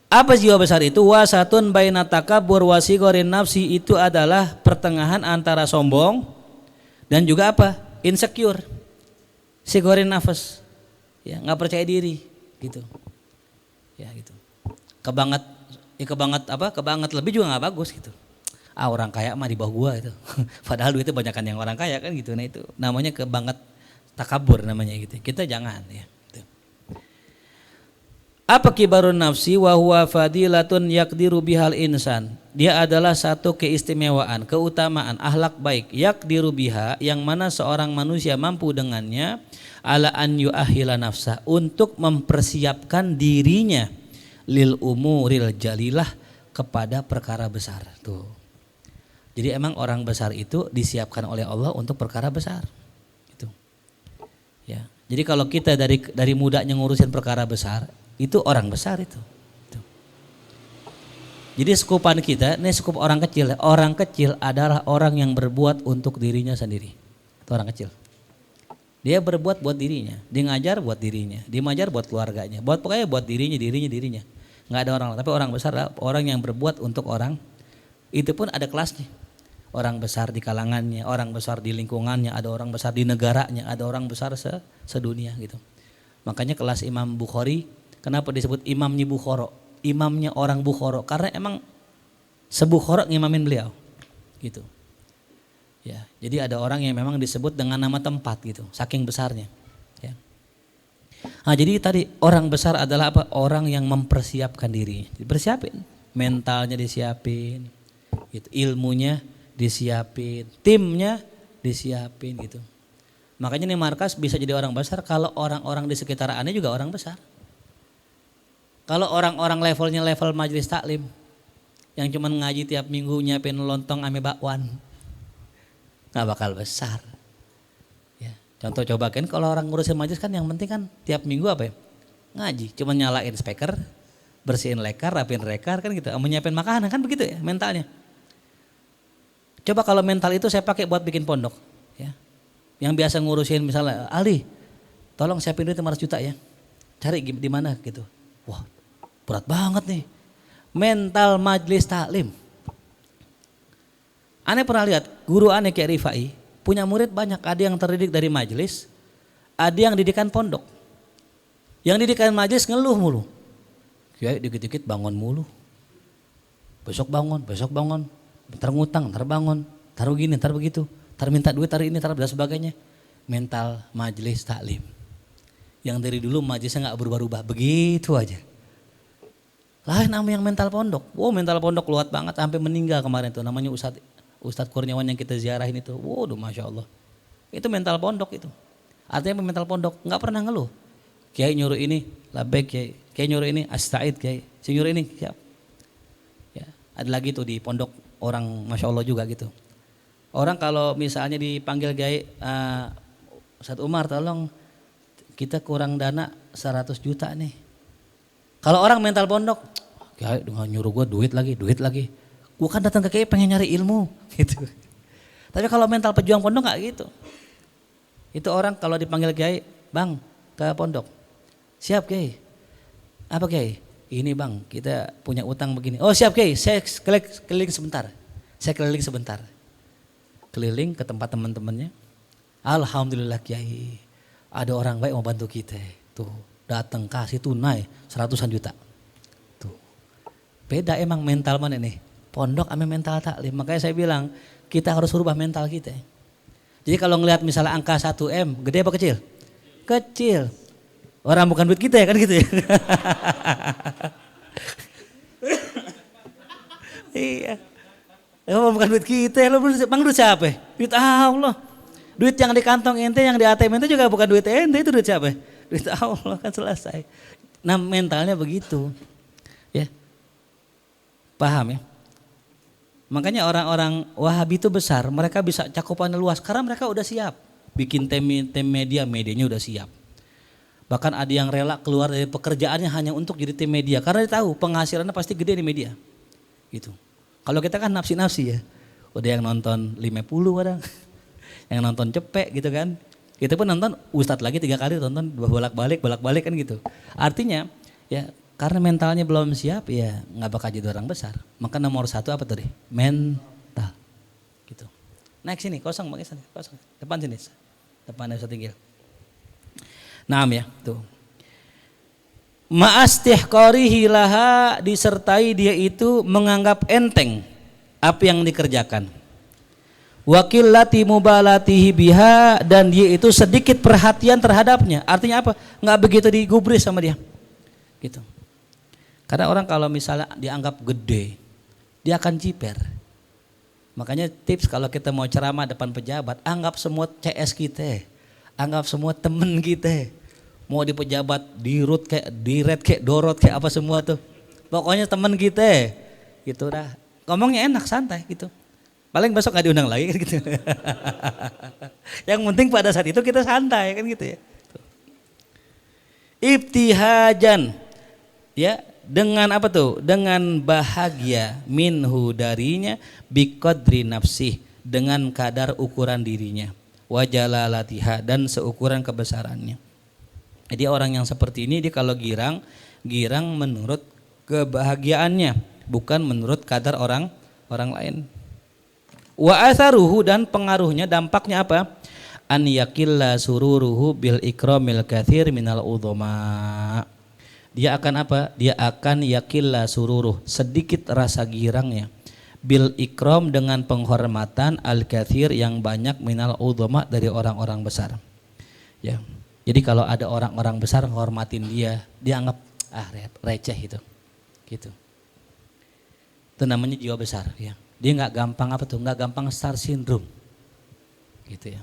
Apa jiwa besar itu? Wasatun baina takabbur wa sigharin nafsi, itu adalah pertengahan antara sombong dan juga apa? Insecure. Sigharin nafs. Ya, nggak percaya diri gitu. Ya gitu. Kebanget lebih juga nggak bagus gitu. Orang kaya mah di bawah gua itu. Padahal duitnya banyakan yang orang kaya kan gitu. Nah itu namanya kebanget takabur namanya gitu. Kita jangan ya. Gitu. Apa kibarun nafsi? Wa huwa fadilatun yaqdiru bihal insan. Dia adalah satu keistimewaan, keutamaan, akhlak baik. Yaqdiru biha, yang mana seorang manusia mampu dengannya, ala an yu'ahila nafsa, untuk mempersiapkan dirinya lil umuril jalilah, kepada perkara besar. Tuh. Jadi emang orang besar itu disiapkan oleh Allah untuk perkara besar. Gitu. Ya. Jadi kalau kita dari mudanya ngurusin perkara besar, itu orang besar itu. Gitu. Jadi skupan kita, ini skup orang kecil. Orang kecil adalah orang yang berbuat untuk dirinya sendiri. Itu orang kecil. Dia berbuat buat dirinya, dia ngajar buat dirinya, dia mengajar buat keluarganya, pokoknya buat dirinya. Nggak ada orang lain. Tapi orang besar adalah orang yang berbuat untuk orang. Itu pun ada kelasnya. Orang besar di kalangannya, orang besar di lingkungannya, ada orang besar di negaranya, ada orang besar sedunia gitu. Makanya kelas Imam Bukhari, kenapa disebut imamnya Bukhara? Imamnya orang Bukhara, karena emang se-Bukhara ngimamin beliau gitu. Ya, jadi ada orang yang memang disebut dengan nama tempat gitu, saking besarnya. Ya. Nah, jadi tadi orang besar adalah apa? Orang yang mempersiapkan diri, dipersiapin, mentalnya disiapin, gitu. Ilmunya disiapin, timnya disiapin gitu. Makanya nih markas bisa jadi orang besar kalau orang-orang di sekitar aneh juga orang besar. Kalau orang-orang levelnya level majelis taklim, yang cuma ngaji tiap minggu nyiapin lontong ame bakwan, nggak bakal besar. Ya, contoh coba kan kalau orang ngurusin majelis kan yang penting kan tiap minggu apa ya? Ngaji, cuma nyalain speaker, bersihin lekar, rapiin rekar kan gitu. Menyiapin makanan kan begitu ya mentalnya. Coba kalau mental itu saya pakai buat bikin pondok. Ya. Yang biasa ngurusin misalnya, Ali tolong siapin duit 500 juta ya. Cari di mana gitu. Wah berat banget nih. Mental majelis taklim. Aneh pernah lihat guru aneh kayak Rifai punya murid banyak, ada yang terdidik dari majelis, ada yang didikan pondok. Yang didikan majelis ngeluh mulu. Kayak dikit-dikit bangun mulu. Besok bangun, ntar ngutang, ntar bangun, ntar begini, ntar begitu, ntar minta duit, ntar ini, ntar dan sebagainya. Mental majelis taklim. Yang dari dulu majelisnya gak berubah-ubah, begitu aja. Lain nama yang mental pondok. Wow, mental pondok luat banget sampai meninggal kemarin tuh, namanya Ustadz Kurniawan yang kita ziarahin itu. Waduh Masya Allah. Itu mental pondok itu. Artinya mental pondok gak pernah ngeluh. Kiai nyuruh ini, labbaik kiai. Kiai nyuruh ini, asta'id kiai. Si nyuruh ini, siap. Ya, ada lagi tuh di pondok orang Masya Allah juga gitu. Orang kalau misalnya dipanggil kiai, Ustadz Umar tolong kita kurang dana 100 juta nih. Kalau orang mental pondok, kiai dengan nyuruh gue duit lagi. Gue kan datang ke kiai pengen nyari ilmu gitu. Tapi kalau mental pejuang pondok gak gitu. Itu orang kalau dipanggil kiai, bang ke pondok. Siap kiai. Apa kiai? Ini bang kita punya utang begini. Oh siap kiai, saya keliling sebentar. Keliling ke tempat teman-temannya. Alhamdulillah kiai. Ada orang baik mau bantu kita. Tuh datang kasih tunai 100-an juta. Tuh. Beda emang mental mana nih? Pondok sama mental taklim. Makanya saya bilang kita harus rubah mental kita. Jadi kalau ngelihat misalnya angka 1M, gede apa kecil? Kecil. Orang bukan duit kita ya kan gitu ya. Iya. Bukan duit kita, bang duit siapa? Duit Allah. Duit yang di kantong ente, yang di ATM ente juga bukan duit ente, itu duit siapa? Duit Allah kan selesai. Nah mentalnya begitu. Ya. Paham ya? Makanya orang-orang Wahabi itu besar, mereka bisa cakupannya luas karena mereka udah siap. Bikin tim medianya udah siap. Bahkan ada yang rela keluar dari pekerjaannya hanya untuk jadi tim media karena dia tahu penghasilannya pasti gede di media. Gitu. Kalau kita kan nafsi-nafsi ya. Udah yang nonton 50 kadang. Yang nonton cepek gitu kan. Kita pun nonton Ustadz lagi 3 kali tonton bolak-balik kan gitu. Artinya ya karena mentalnya belum siap ya gak bakal jadi orang besar. Maka nomor 1 apa tadi? Mental. Gitu. Naik sini kosong. Depan sini. Depan Ustadz tinggal. Naam ya tuh. Ma'astihqarihi laha disertai dia itu menganggap enteng apa yang dikerjakan. Wakillati mubalatihi biha dan dia itu sedikit perhatian terhadapnya. Artinya apa? Nggak begitu digubris sama dia. Gitu. Karena orang kalau misalnya dianggap gede, dia akan ciper. Makanya tips kalau kita mau ceramah depan pejabat, anggap semua CS kita. Anggap semua temen kita. Mau di pejabat, di root kayak, di red kayak, dorot kayak apa semua tuh. Pokoknya temen kita. Gitu dah. Ngomongnya enak, santai gitu. Paling besok gak diundang lagi kan gitu. Yang penting pada saat itu kita santai kan gitu ya. Ibtihajan. Ya, dengan apa tuh? Dengan bahagia minhu darinya biqadri nafsih, dengan kadar ukuran dirinya, wa jalalatiha, dan seukuran kebesarannya. Jadi orang yang seperti ini dia kalau girang menurut kebahagiaannya, bukan menurut kadar orang lain. Wa atharuhu, dan pengaruhnya, dampaknya apa? An yakilla sururuhu bil ikramil katsir minal udhama. Dia akan apa? Dia akan yakilla sururuh, sedikit rasa girangnya, bil ikram, dengan penghormatan, al katsir, yang banyak, minal udhama, dari orang-orang besar. Ya. Jadi kalau ada orang-orang besar menghormatin dia anggap receh itu. Gitu. Itu namanya jiwa besar, ya. Dia nggak gampang apa tuh? Nggak gampang star syndrome. Gitu ya.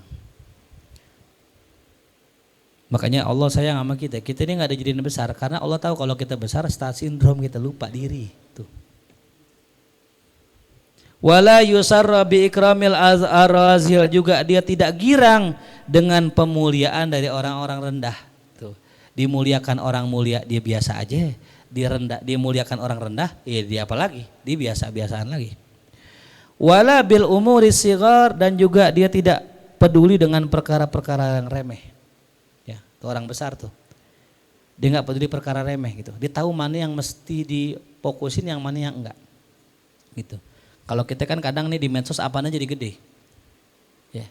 Makanya Allah sayang sama kita. Kita ini nggak ada jadiin besar karena Allah tahu kalau kita besar star syndrome, kita lupa diri. Tuh. Wala yusarra bi ikramil arazil, juga dia tidak girang dengan pemuliaan dari orang-orang rendah. Tuh. Dimuliakan orang mulia dia biasa aja. Dia muliakan orang rendah, ya dia apa lagi? Dia biasa-biasaan lagi. Wala bil umuri sigar, dan juga dia tidak peduli dengan perkara-perkara yang remeh. Orang besar tuh, dia nggak peduli perkara remeh gitu. Dia tahu mana yang mesti difokusin, yang mana yang enggak. Gitu. Kalau kita kan kadang nih di medsos apanya jadi gede. Ya,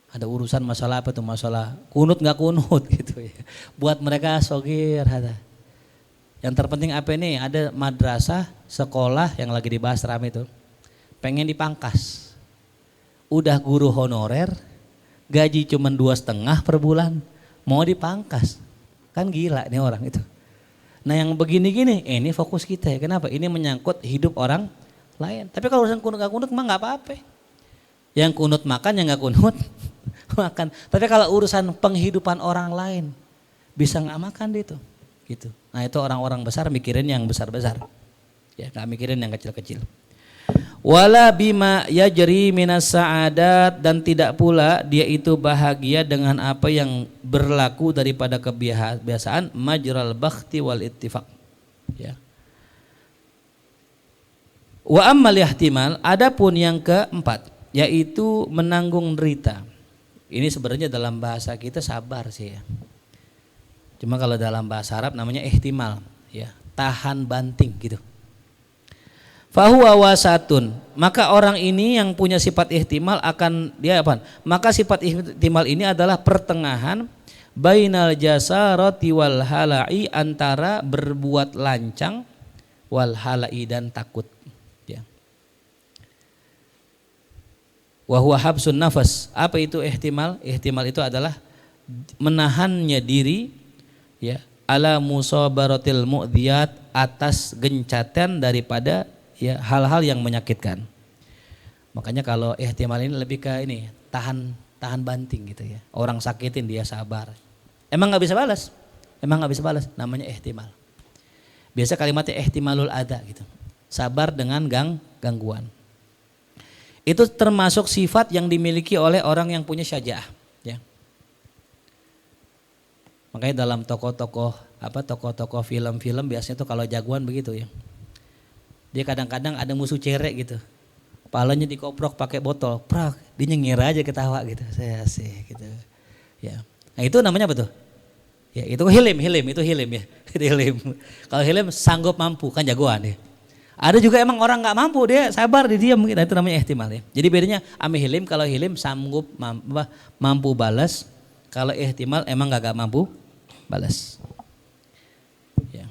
ada urusan masalah apa tuh, masalah kunut nggak kunut gitu ya. Buat mereka sogir ada. Yang terpenting apa nih? Ada madrasah, sekolah yang lagi dibahas rame itu, pengen dipangkas. Udah guru honorer, gaji cuma 2,5 per bulan. Mau dipangkas, kan gila nih orang itu. Nah yang begini-gini, ini fokus kita ya. Kenapa? Ini menyangkut hidup orang lain. Tapi kalau urusan kunut gak kunut mah gak apa-apa. Yang kunut makan, yang gak kunut makan. Tapi kalau urusan penghidupan orang lain, bisa gak makan dia tuh. Gitu. Nah itu orang-orang besar mikirin yang besar-besar. Ya, gak mikirin yang kecil-kecil. Wala bima yajri minas sa'adat, dan tidak pula dia itu bahagia dengan apa yang berlaku daripada kebiasaan, majral bakhti wal ittifaq. Ya. Wa ammal ihtimal, adapun yang keempat yaitu menanggung derita. Ini sebenarnya dalam bahasa kita sabar sih ya. Cuma kalau dalam bahasa Arab namanya ihtimal, ya, tahan banting gitu. Fahuwa wasatun, maka orang ini yang punya sifat ihtimal akan dia apa? Maka sifat ihtimal ini adalah pertengahan bainal jasarati wal hala'i, antara berbuat lancang wal hala'i, dan takut. Ya. Wa huwa habsun nafas. Apa itu ihtimal? Ihtimal itu adalah menahannya diri, ya, ala musabaratil mu'dhiyat, atas gencatan daripada, ya, hal-hal yang menyakitkan. Makanya kalau ihtimal ini lebih ke ini, tahan banting gitu ya. Orang sakitin dia sabar. Emang nggak bisa balas, namanya ihtimal. Biasa kalimatnya ihtimalul adha gitu. Sabar dengan gangguan. Itu termasuk sifat yang dimiliki oleh orang yang punya syaja'ah, ya. Makanya dalam tokoh-tokoh film-film biasanya tuh kalau jagoan begitu ya. Dia kadang-kadang ada musuh cerek gitu, palanya dikoprok pakai botol, prak, dia nyengir aja ketawa gitu, saya sih gitu, ya. Nah itu namanya apa tuh? Ya itu hilim itu hilim ya, hilim. Kalau hilim sanggup mampu, kan jagoan ya. Ada juga emang orang nggak mampu, dia sabar, dia diam, nah, itu namanya ihtimal ya. Jadi bedanya ame hilim, kalau hilim sanggup mampu balas, kalau ihtimal emang nggak mampu balas. Ya.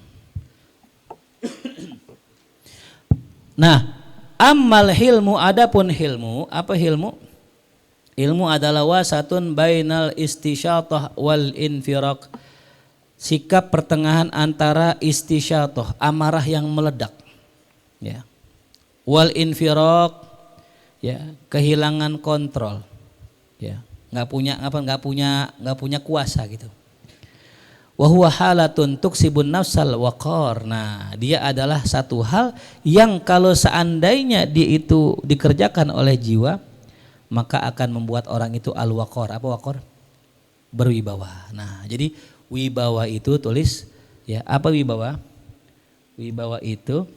Nah, ammal hilmu, adapun hilmu, apa hilmu? Ilmu adalah wasatun bainal istisyatah wal infiraq, sikap pertengahan antara istisyatah, amarah yang meledak, ya, wal infiraq, ya, kehilangan kontrol, ya, nggak punya kuasa gitu. Wa huwa halatun tuksibun nafsal waqar. Nah, dia adalah satu hal yang kalau seandainya dia itu dikerjakan oleh jiwa, maka akan membuat orang itu al-waqar. Apa waqar? Berwibawa. Nah, jadi wibawa itu tulis, ya, apa wibawa? Wibawa itu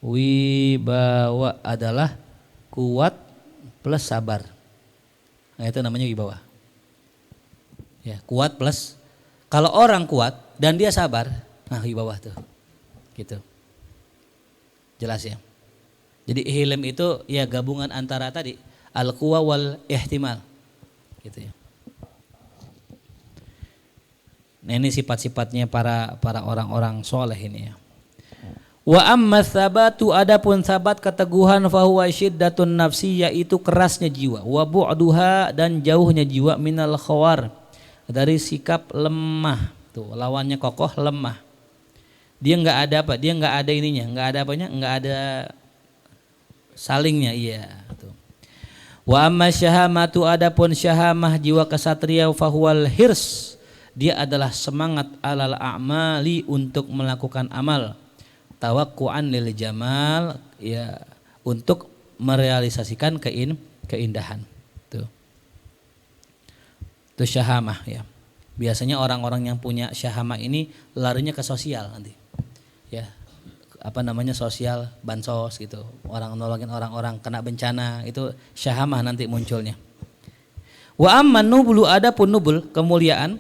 wibawa adalah kuat plus sabar. Nah, itu namanya wibawa. Ya, kuat plus. Kalau orang kuat dan dia sabar, nah wibawa tuh. Gitu. Jelas ya. Jadi hilm itu ya gabungan antara tadi al-quwa wal ihtimal. Gitu ya. Nah, ini sifat-sifatnya para orang-orang soleh ini ya. Wa amma tsabatu, adapun sabat keteguhan, fahuwa syiddatun nafsi, yaitu kerasnya jiwa, wa bu'duha, dan jauhnya jiwa, minal khawar, dari sikap lemah. Tuh lawannya kokoh, lemah. Dia nggak ada apa? Dia nggak ada ininya, nggak ada apanya? Nggak ada salingnya, iya. Tuh. Wa amma syahamatu, adapun syahamah jiwa kesatria, fahuwal hirs, dia adalah semangat alal a'mali, untuk melakukan amal, tawakkuan lil jamal, ya untuk merealisasikan keindahan. Tuh. Itu syahamah ya. Biasanya orang-orang yang punya syahamah ini larinya ke sosial nanti. Ya. Apa namanya, sosial, bansos gitu. Orang nolongin orang-orang kena bencana, itu syahamah nanti munculnya. Wa amman nublu, adapun nubul, kemuliaan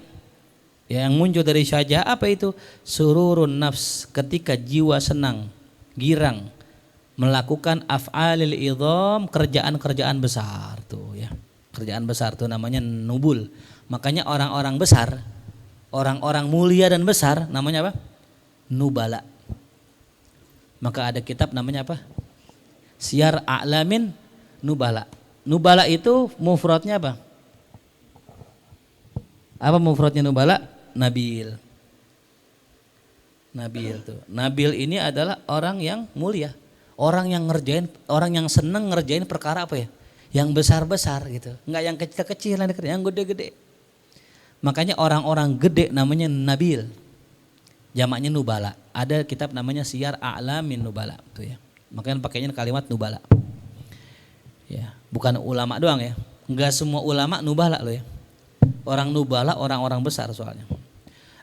yang muncul dari syajah, apa itu? Sururun nafs, ketika jiwa senang, girang melakukan af'alil idham, kerjaan-kerjaan besar tuh ya. Kerjaan besar tuh namanya nubul. Makanya orang-orang besar, orang-orang mulia dan besar namanya apa? Nubala. Maka ada kitab namanya apa? Syiar A'lamin Nubala. Nubala itu mufradnya apa? Apa mufradnya nubala? Nabil. Nabil tuh. Nabil ini adalah orang yang mulia, orang yang ngerjain, orang yang seneng ngerjain perkara apa ya? Yang besar-besar gitu. Enggak yang kecil-kecil, yang gede-gede. Makanya orang-orang gede namanya Nabil. Jamaknya Nubala. Ada kitab namanya Syiar A'lamin Nubala tuh ya. Makanya pakainya kalimat Nubala. Ya, bukan ulama doang ya. Enggak semua ulama Nubala loh ya. Orang Nubala orang-orang besar soalnya.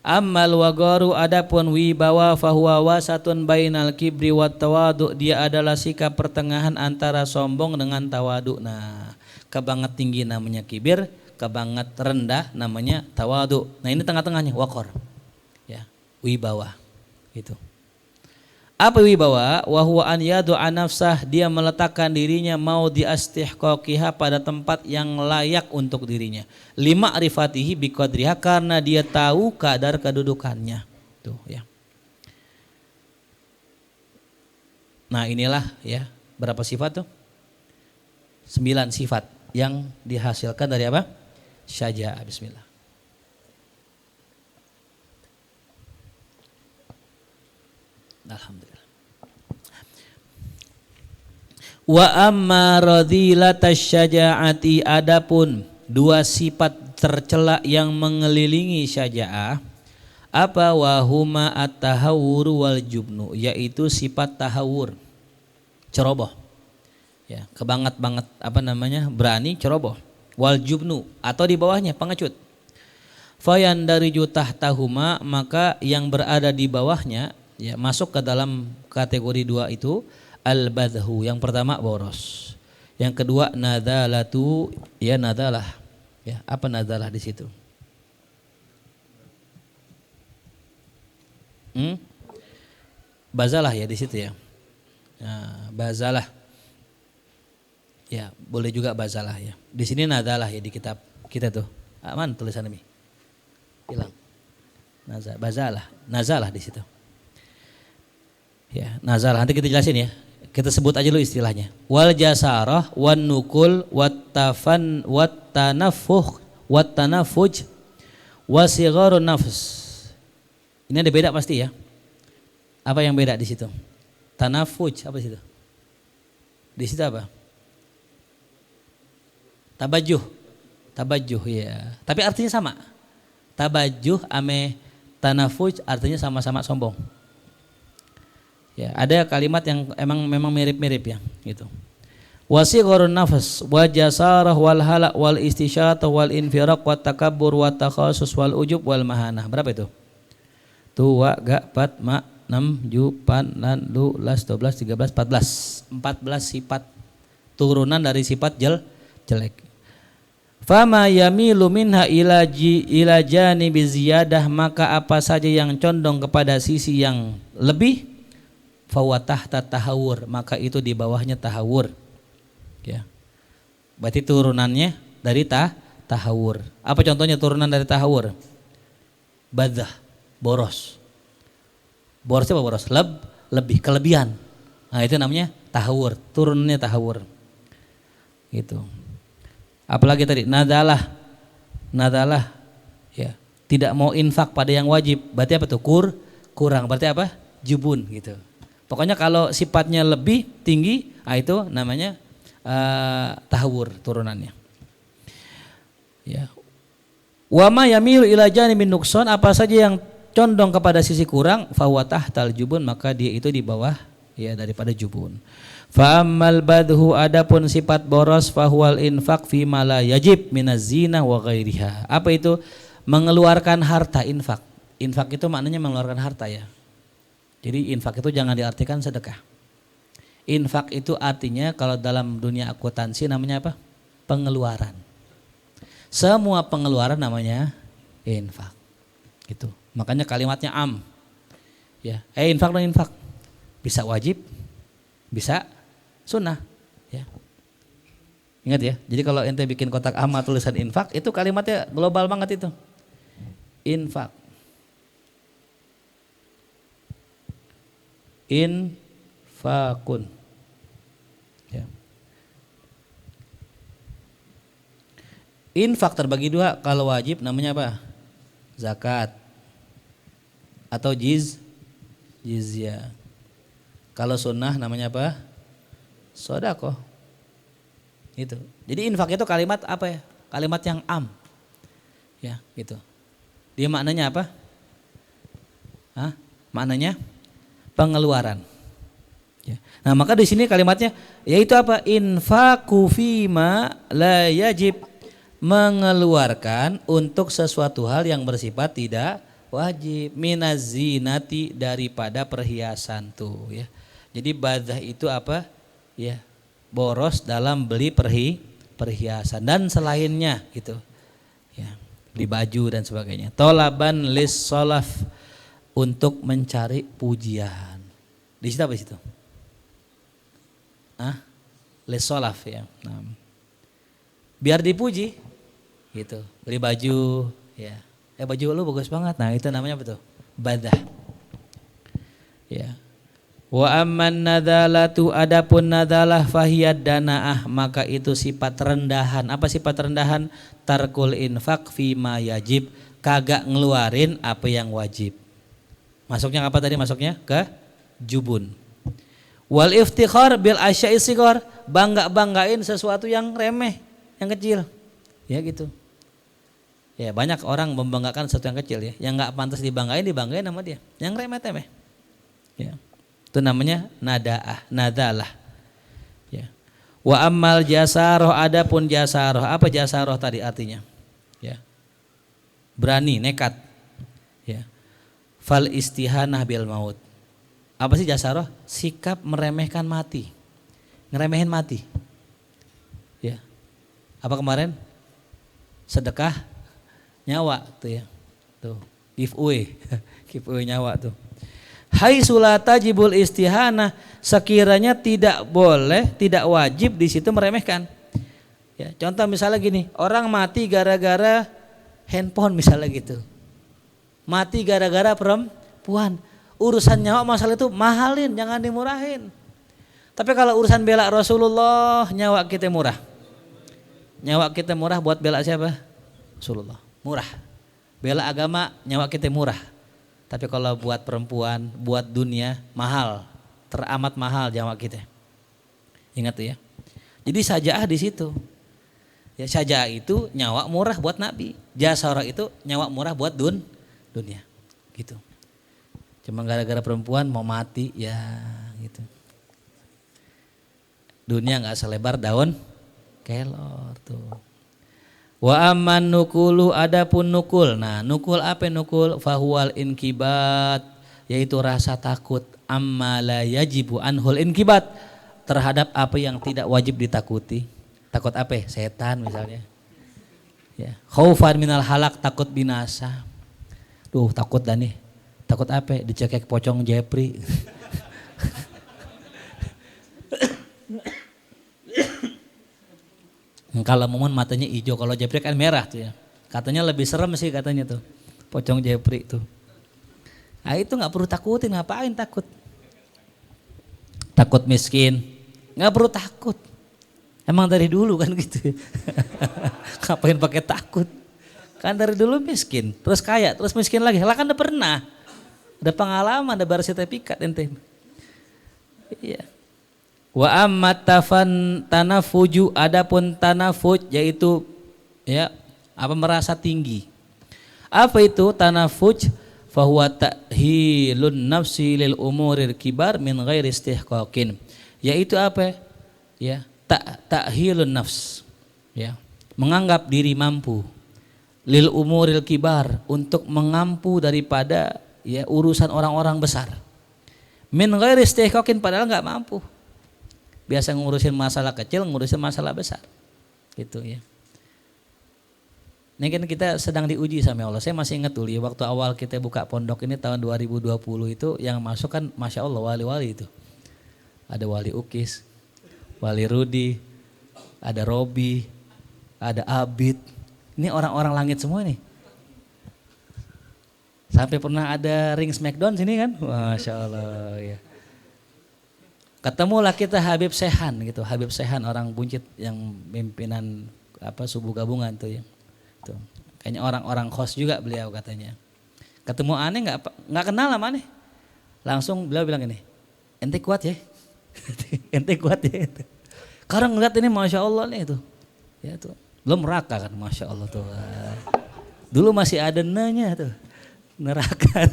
Ammal wagaru, adapun wibawa, fahuwa wasatun bainal kibri wat tawadu, dia adalah sikap pertengahan antara sombong dengan tawadu. Nah, kebanget tinggi namanya kibir, kebanget rendah namanya tawadu. Nah, ini tengah-tengahnya wakor. Ya, wibawa. Gitu. Apa wibawa? Wa huwa an yadu'a nafsah, dia meletakkan dirinya mau diastihqaqiha, pada tempat yang layak untuk dirinya. Lima rifatihi biqadriha, karena dia tahu kadar kedudukannya. Tuh ya. Nah, inilah ya, berapa sifat tuh? 9 sifat yang dihasilkan dari apa? Syaja'ah. Bismillah. Alhamdulillah. Wa amma radhilatasy syaja'ati, adapun 2 sifat tercela yang mengelilingi syaja'ah, apa? Wahuma at-tahawur wal jubnu, yaitu sifat tahawur, ceroboh. Ya, kebanget-banget apa namanya? Berani, ceroboh. Wal jubnu, atau di bawahnya pengecut. Fayan dari jutah tahuma, maka yang berada di bawahnya ya masuk ke dalam kategori 2 itu al-badhu. Yang pertama boros, yang kedua nadalatu, ya nadalah. Ya, apa nadalah di situ? Bazalah ya di situ ya. Nah, bazalah. Ya, boleh juga bazalah ya. Di sini nadalah ya di kitab kita tuh. Aman tulisan ini. Hilang. Bazalah, nazalah di situ. Ya, nazalah nanti kita jelasin ya. Kita sebut aja dulu istilahnya. Wal jasarah wan nukul wat tanafuh wat tanafuj wasigharun nafs. Ini ada beda pasti ya. Apa yang beda di situ? Tanafuj apa di situ? Di situ apa? Tabajuh. Tabajuh ya. Tapi artinya sama. Tabajuh ame tanafuj artinya sama-sama sombong. Ya, ada kalimat yang memang mirip-mirip ya, gitu. Wasighurun nafas wa jasarah wal halak wal istisyatah wal infiraq wat takabbur wat takhasus wal ujub wal mahanah. Berapa itu? Tua, ga, pat, ma, 6, ju, pan, lan, lu, las, 12, 13, 14. 14 sifat turunan dari sifat jelek. Fama yamilu minha ila janibi ziyadah, maka apa saja yang condong kepada sisi yang lebih, fawatahta tahawur, maka itu di bawahnya tahawur. Ya. Berarti turunannya dari tahawur. Apa contohnya turunan dari tahawur? Badah, boros. Boros apa boros? Lebih, kelebihan. Nah itu namanya tahawur, turunannya tahawur. Gitu. Apalagi tadi nadalah, ya, tidak mau infak pada yang wajib. Berarti apa tuh? Kurang. Berarti apa? Jubun gitu. Pokoknya kalau sifatnya lebih tinggi, itu namanya tahawur turunannya. Ya. Wa ma yamilu ila janibin nuqsan, apa saja yang condong kepada sisi kurang, fa huwa tahtal jubun, maka dia itu di bawah ya daripada jubun. Fa ammal badhu, adapun sifat boros, fa huwal infaq fi ma la yajib minaz zina wa ghairiha. Apa itu? Mengeluarkan harta, infak. Infak itu maknanya mengeluarkan harta ya. Jadi infak itu jangan diartikan sedekah. Infak itu artinya kalau dalam dunia akuntansi namanya apa? Pengeluaran. Semua pengeluaran namanya infak. Gitu. Makanya kalimatnya am. Ya, infak dan infak. Bisa wajib, bisa sunnah. Ya. Ingat ya. Jadi kalau ente bikin kotak am tulisan infak, itu kalimatnya global banget itu. Infak. Infakun. Ya. Infak terbagi dua, kalau wajib namanya apa? Zakat atau jizyah. Kalau sunnah namanya apa? Sedekah. Itu. Jadi infak itu kalimat apa ya? Kalimat yang am. Ya, gitu. Dia maknanya apa? Maknanya pengeluaran. Ya. Nah, maka di sini kalimatnya yaitu apa? Infaku fima la yajib, mengeluarkan untuk sesuatu hal yang bersifat tidak wajib, minazinati, daripada perhiasan tuh ya. Jadi badah itu apa? Ya, boros dalam beli perhiasan dan selainnya gitu. Ya, beli baju dan sebagainya. Tolaban lis solaf, untuk mencari pujian. Di situ apa situ? Les solaf ya. Nah, biar dipuji gitu. Beli baju ya. Baju lu bagus banget. Nah, itu namanya apa tuh? Badah. Ya. Wa amman nadalatu, adapun nadalah fahiyad danaah, maka itu sifat rendahan. Apa sifat rendahan? Tarkul infak fima yajib, kagak ngeluarin apa yang wajib. Masuknya apa tadi? Masuknya ke jubun. Wal iftikhar bil asya'i sighar, bangga-banggain sesuatu yang remeh, yang kecil. Ya gitu. Ya, banyak orang membanggakan sesuatu yang kecil ya, yang enggak pantas dibanggain sama dia. Yang remeh-temeh. Ya. Itu namanya nadalah. Ya. Wa ammal jasaroh, adapun jasaroh, apa jasaroh tadi artinya? Ya. Berani, nekat. Ya. Fal istihanah bil maut. Apa sih jasaroh? Sikap meremehkan mati. Ngeremehin mati. Ya. Apa kemarin? Sedekah nyawa tuh ya. Tuh, giveaway. Giveaway nyawa tuh. Hai sulata jibul istihanah, sekiranya tidak boleh, tidak wajib di situ meremehkan. Ya, contoh misalnya gini, orang mati gara-gara handphone misalnya gitu. Mati gara-gara perempuan. Urusan nyawa masalah itu mahalin, jangan dimurahin. Tapi kalau urusan bela Rasulullah, nyawa kita murah. Nyawa kita murah buat bela siapa? Rasulullah. Murah. Bela agama, nyawa kita murah. Tapi kalau buat perempuan, buat dunia, mahal. Teramat mahal nyawa kita. Ingat tuh ya. Jadi sajaah di situ. Ya, sajaah itu nyawa murah buat Nabi. Jasarah itu nyawa murah buat dunia. Gitu. Cuma gara-gara perempuan mau mati ya gitu. Dunia nggak selebar daun kelor tuh. Wa amman nukulu, adapun nukul. Nah, nukul apa nukul? Fahuwal inkibat, yaitu rasa takut. Amma la yajibu anhul inkibat, terhadap apa yang tidak wajib ditakuti. Takut apa? Setan misalnya. Ya, khaufan minal halak, takut binasa. Duh, takut dah nih. Takut apa? Dicekek pocong Jepri. Kalau Mumun matanya hijau, kalau Jepri kan merah tuh ya. Katanya lebih serem sih katanya tuh, pocong Jepri tuh. Nah itu nggak perlu takutin, ngapain takut? Takut miskin, nggak perlu takut. Emang dari dulu kan gitu. Ngapain pakai takut? Kan dari dulu miskin, terus kaya, terus miskin lagi. Lah kan udah pernah, ada pengalaman, ada bersertifikat ente. Iya. Wa ammat tanafuju, adapun tanafuj yaitu ya apa merasa tinggi. Apa itu tanafuj? Fahuwa ta'hilun nafsi lil umuril kibar min ghairi istihqaqin. Yaitu apa? Ya, ta'hilun nafs. Ya, menganggap diri mampu lil umuril kibar, untuk mengampu daripada ya urusan orang-orang besar. Min ghairi istihqaqin, padahal enggak mampu. Biasa ngurusin masalah kecil, ngurusin masalah besar, gitu ya. Ini kan kita sedang diuji sama Allah. Saya masih ingat dulu ya, waktu awal kita buka pondok ini tahun 2020 itu yang masuk kan Masya Allah wali-wali itu. Ada Wali Ukis, Wali Rudi, ada Robi, ada Abid. Ini orang-orang langit semua nih. Sampai pernah ada ring smackdown sini kan, Masya Allah ya. Ketemulah kita Habib Sehan gitu, Habib Sehan orang Buncit yang pimpinan apa subuh gabungan tuh ya. Tuh. Kayaknya orang-orang kos juga beliau katanya. Ketemu aneh nggak kenal sama aneh. Langsung beliau bilang ini, ente kuat ya, ente kuat ya. Sekarang ngeliat ini Masya Allah nih tuh, ya tuh. Belum neraka kan Masya Allah tuh. Dulu masih ada nanya tuh, neraka.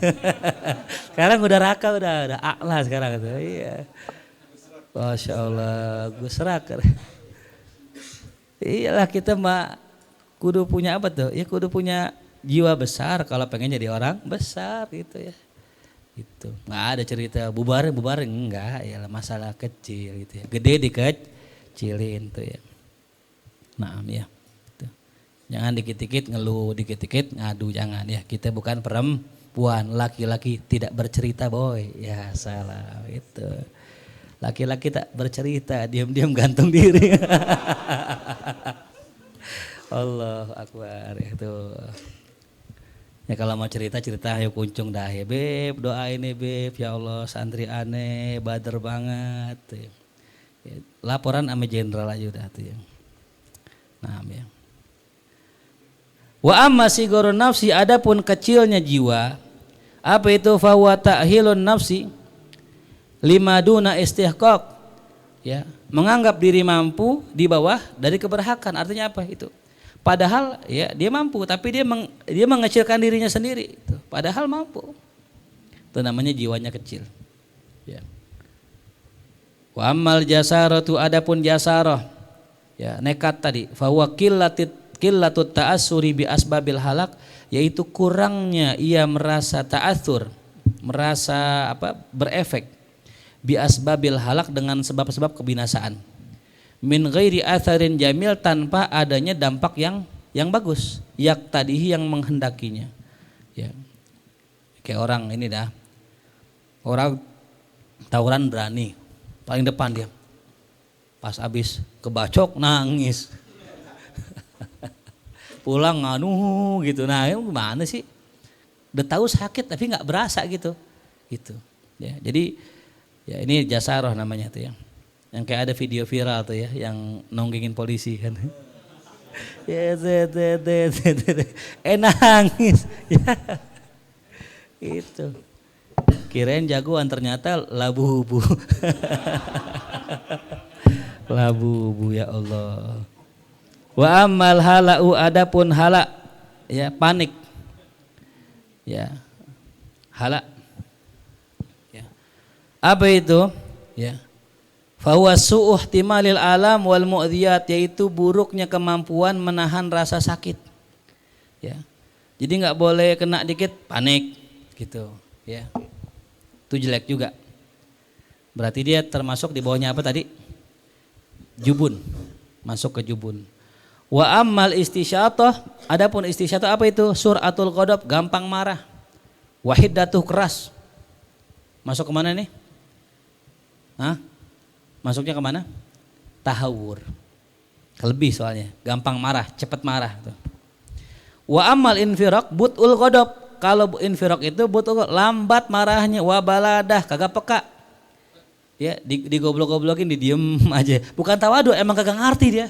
Sekarang udah raka, udah a'la sekarang tuh. Iya. Masya Allah, gue serak. Iyalah kita mah kudu punya apa tuh? Ya kudu punya jiwa besar kalau pengen jadi orang besar gitu ya. Itu nggak ada cerita bubar enggak, ya masalah kecil gitu ya. Gede dikecilin tuh ya. Nah ya. Tuh. Jangan dikit-dikit ngeluh, dikit-dikit ngadu, jangan ya. Kita bukan perempuan, laki-laki tidak bercerita boy. Ya salah itu. Laki-laki tak bercerita, diam-diam gantung diri. Allahu Akbar itu. Ya kalau mau cerita ayo kuncung dah ya beb, doain ya beb, ya Allah santri aneh, bader banget. Ya, laporan sama jenderal aja udah tuh ya. Nah ya. Wa amma sigorun nafsi, adapun kecilnya jiwa, apa itu fahuwa ta'hilun nafsi lima duna istihqaq, ya menganggap diri mampu di bawah dari keberhakan. Artinya apa itu? Padahal ya dia mampu, tapi dia mengecilkan dirinya sendiri. Padahal mampu. Itu namanya jiwanya kecil. Ya. Wa ammal jasaratu, adapun jasarah, ya nekat tadi. Fahuwa qillatut ta'assuri bi asbabil halak, yaitu kurangnya ia merasa ta'atsur, merasa apa? Berefek bi asbabil halak, dengan sebab-sebab kebinasaan. Min ghairi atharin jamil, tanpa adanya dampak yang bagus. Yak tadihi, yang menghendakinya. Ya. Kayak orang ini dah. Orang tawuran berani, paling depan dia. Pas abis kebacok nangis. Pulang nganu gitu. Nah, gimana sih? Udah tahu sakit tapi nggak berasa gitu. Gitu. Ya, jadi ya ini jasarah namanya tuh ya. Yang kayak ada video viral tuh ya, yang nonggengin polisi kan. Ya nangis. Ya. Itu. Kirain jagoan, ternyata labu-bu. Labu-bu ya Allah. Wa ammal hala'u, adapun hala, ya panik. Ya. Hala. Apa itu? Ya. Fahuwa su'u ihtimalil alam wal mu'dhiyat, yaitu buruknya kemampuan menahan rasa sakit. Ya. Jadi nggak boleh kena dikit panik gitu, ya. Itu jelek juga. Berarti dia termasuk di bawahnya apa tadi? Jubun. Masuk ke jubun. Wa ammal istisyatah, adapun istisyatah apa itu? Suratul ghadab, gampang marah. Wahiddatuh, keras. Masuk ke mana nih? Hah? Masuknya ke mana? Tahawur. Kelebih soalnya, gampang marah, cepat marah tuh. Wa ammal infiraq butul ghadab. Kalau infiraq itu butul lambat marahnya, wa baladah, kagak peka. Ya, digoblok-goblokin, didiem aja. Bukan tawadu, emang kagak ngerti dia.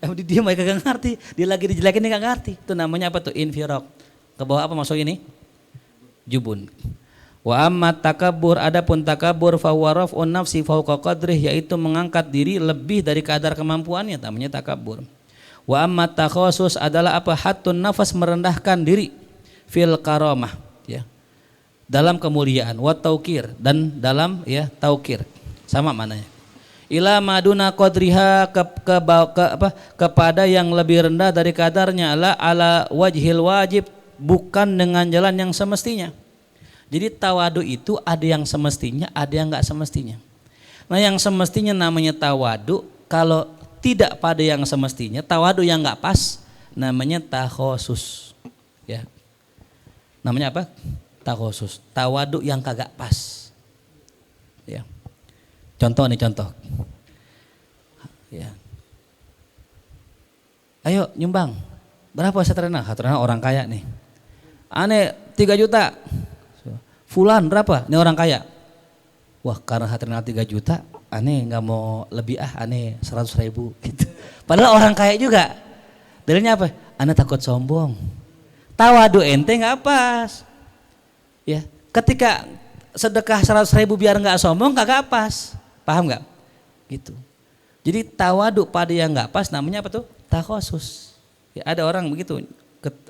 Emang didiem aja kagak ngerti. Dia lagi dijelekin dia kagak ngerti. Itu namanya apa tuh? Infiraq. Ke bawah apa masuk ini? Jubun. Wa amma takabbur, adapun takabbur fa huwa raf'un nafsi fawqa qadrih, yaitu mengangkat diri lebih dari kadar kemampuannya, namanya takabbur. Wa amma takhasus adalah apa? Hattun nafas, merendahkan diri, fil karamah, ya, dalam kemuliaan, wa taukir, dan dalam ya taukir, sama maknanya. Ila maduna qadriha, kepada yang lebih rendah dari kadarnya, ala wajhil wajib, bukan dengan jalan yang semestinya. Jadi tawadu itu ada yang semestinya, ada yang enggak semestinya. Nah, yang semestinya namanya tawadu, kalau tidak pada yang semestinya, tawadu yang enggak pas namanya takhosus. Ya. Namanya apa? Takhosus. Tawadu yang kagak pas. Ya. Contoh nih, contoh. Ya. Ayo nyumbang. Berapa Satrena? Satrena orang kaya nih. Ane 3 juta. Fulan berapa? Ini orang kaya. Wah, karena Satrena 3 juta, aneh nggak mau lebih, aneh 100.000 gitu. Padahal orang kaya juga. Dalilnya apa? Aneh takut sombong. Tawadu ente nggak pas. Ya, ketika sedekah 100.000 biar nggak sombong kagak pas. Paham nggak? Gitu. Jadi tawadu pada yang nggak pas namanya apa tuh? Takhosus. Ya, ada orang begitu,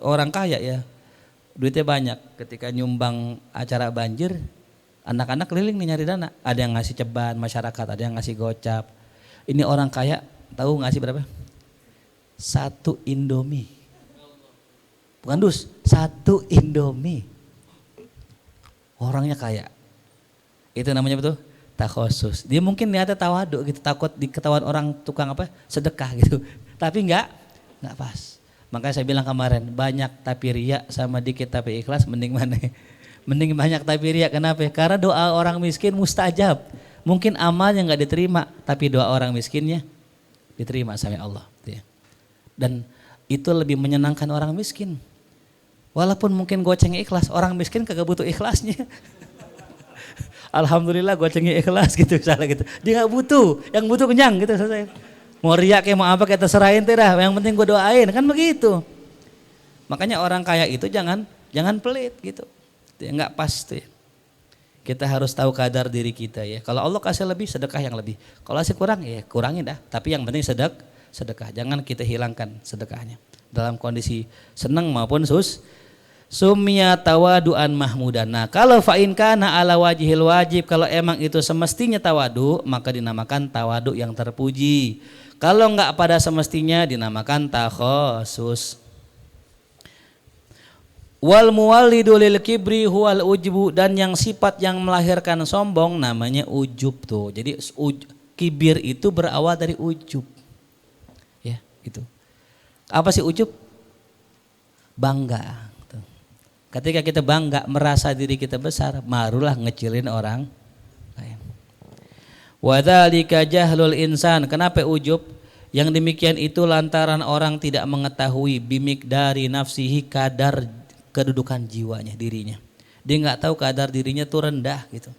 orang kaya ya. Duitnya banyak, ketika nyumbang acara banjir, anak-anak keliling nih nyari dana. Ada yang ngasih ceban masyarakat, ada yang ngasih gocap. Ini orang kaya, tahu ngasih berapa? 1 Indomie. Bukan dus, 1 Indomie. Orangnya kaya. Itu namanya betul takhosus. Dia mungkin niatnya tawadu gitu, takut diketahuan orang tukang apa? Sedekah gitu. Tapi enggak pas. Makanya saya bilang kemarin, banyak tapi riya sama dikit tapi ikhlas, mending mana? Mending banyak tapi riya. Kenapa? Karena doa orang miskin mustajab. Mungkin amalnya nggak diterima, tapi doa orang miskinnya diterima sama Allah. Dan itu lebih menyenangkan orang miskin. Walaupun mungkin gocengnya ikhlas, orang miskin kagak butuh ikhlasnya. Alhamdulillah gocengnya ikhlas gitu, misalnya gitu. Dia nggak butuh, yang butuh kenyang gitu selesai. Mau riak kayak mau apa kita serahin tuh dah, yang penting gue doain, kan begitu. Makanya orang kaya itu jangan pelit gitu. Ya, nggak pas tuh. Kita harus tahu kadar diri kita ya. Kalau Allah kasih lebih, sedekah yang lebih. Kalau kasih kurang ya kurangin dah. Tapi yang penting sedekah. Jangan kita hilangkan sedekahnya. Dalam kondisi senang maupun sumya tawaduan mahmudan. Nah, kalau fa'in kana ala wajhil wajib, kalau emang itu semestinya tawadu, maka dinamakan tawadu yang terpuji. Kalau enggak pada semestinya dinamakan takhosus. Wal muwallidu lil kibri huwal ujbu, dan yang sifat yang melahirkan sombong namanya ujub tuh. Jadi kibir itu berawal dari ujub. Ya, gitu. Apa sih ujub? Bangga. Ketika kita bangga merasa diri kita besar, barulah ngecilin orang lain. Wadzalika jahlul insan. Kenapa ujub? Yang demikian itu lantaran orang tidak mengetahui bimik dari nafsihi, kadar kedudukan jiwanya, dirinya. Dia nggak tahu kadar dirinya tuh rendah gitu.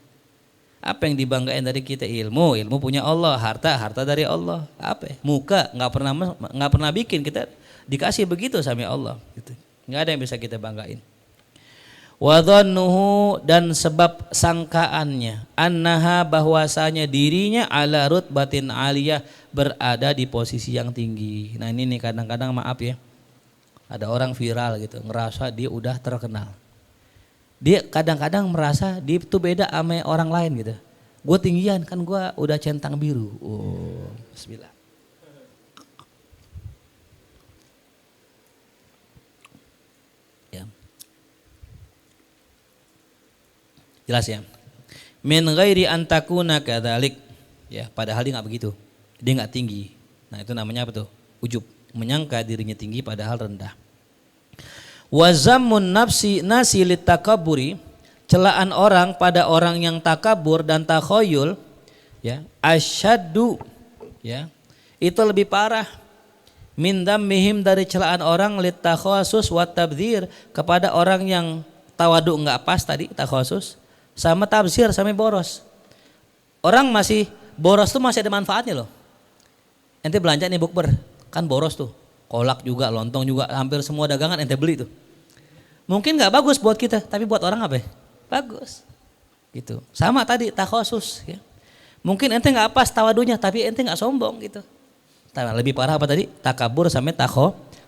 Apa yang dibanggain dari kita? Ilmu punya Allah, harta dari Allah. Apa? Muka nggak pernah bikin, kita dikasih begitu sama Allah. Gitu. Nggak ada yang bisa kita banggain. Wadhannuhu, dan sebab sangkaannya, annaha, bahwasanya dirinya ala rutbatin aliyah, berada di posisi yang tinggi. Nah ini nih kadang-kadang maaf ya, ada orang viral gitu, ngerasa dia udah terkenal. Dia kadang-kadang merasa dia itu beda sama orang lain gitu. Gue tinggian kan gue udah centang biru. Oh, bismillah. Ya. Jelas ya. Min ghairi antakuna kadzalik. Ya, padahal dia nggak begitu. Dia nggak tinggi. Nah, itu namanya apa tuh? Ujub, menyangka dirinya tinggi padahal rendah. Wa zammun nafsi nasi litakaburi, celaan orang pada orang yang takabur dan takhayul, ya, asyaddu, ya, itu lebih parah min dammihim dari celaan orang litakhasus wa tabdzir, kepada orang yang tawadu enggak pas tadi takhasus, sama tabzir sama boros. Orang masih boros tuh masih ada manfaatnya loh. Ente belanja nih bukber, kan boros tuh, kolak juga, lontong juga, hampir semua dagangan ente beli tuh. Mungkin nggak bagus buat kita, tapi buat orang apa ya? Bagus. Gitu. Sama tadi takhasus ya. Mungkin ente nggak pas tawadunya, tapi ente nggak sombong gitu. Lebih parah apa tadi? Takabur sampai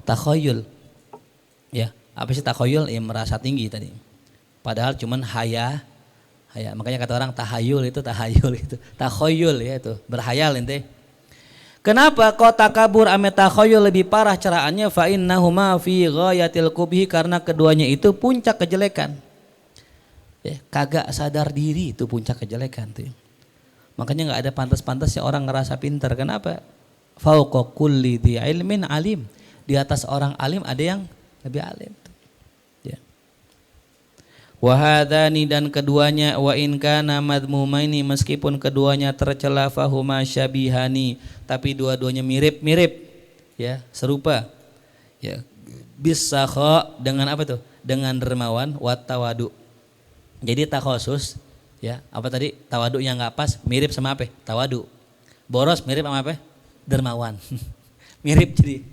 takhayul. Ya, apa sih takhayul? Ya merasa tinggi tadi. Padahal cuman haya. Makanya kata orang tahayul itu. Takhayul ya itu, berhayal ente. Kenapa kok takabur ame takhayul lebih parah ceraannya? Fa innahuma fi ghayatil qubhi, karena keduanya itu puncak kejelekan. Ya, kagak sadar diri itu puncak kejelekan tuh. Makanya enggak ada pantas-pantasnya orang ngerasa pintar. Kenapa? Fauqa kulli dzi ilmin alim. Di atas orang alim ada yang lebih alim. Ya. Wa hadani, dan keduanya, wa in kana madmumaini, meskipun keduanya tercela, fahuma syabihani, tapi dua-duanya mirip-mirip, ya, serupa. Ya, bisakha, dengan apa tuh? Dengan dermawan, wa tawadu. Jadi takhasus, ya, apa tadi? Tawadu yang enggak pas mirip sama apa? Tawadu. Boros mirip sama apa? Dermawan. Mirip, jadi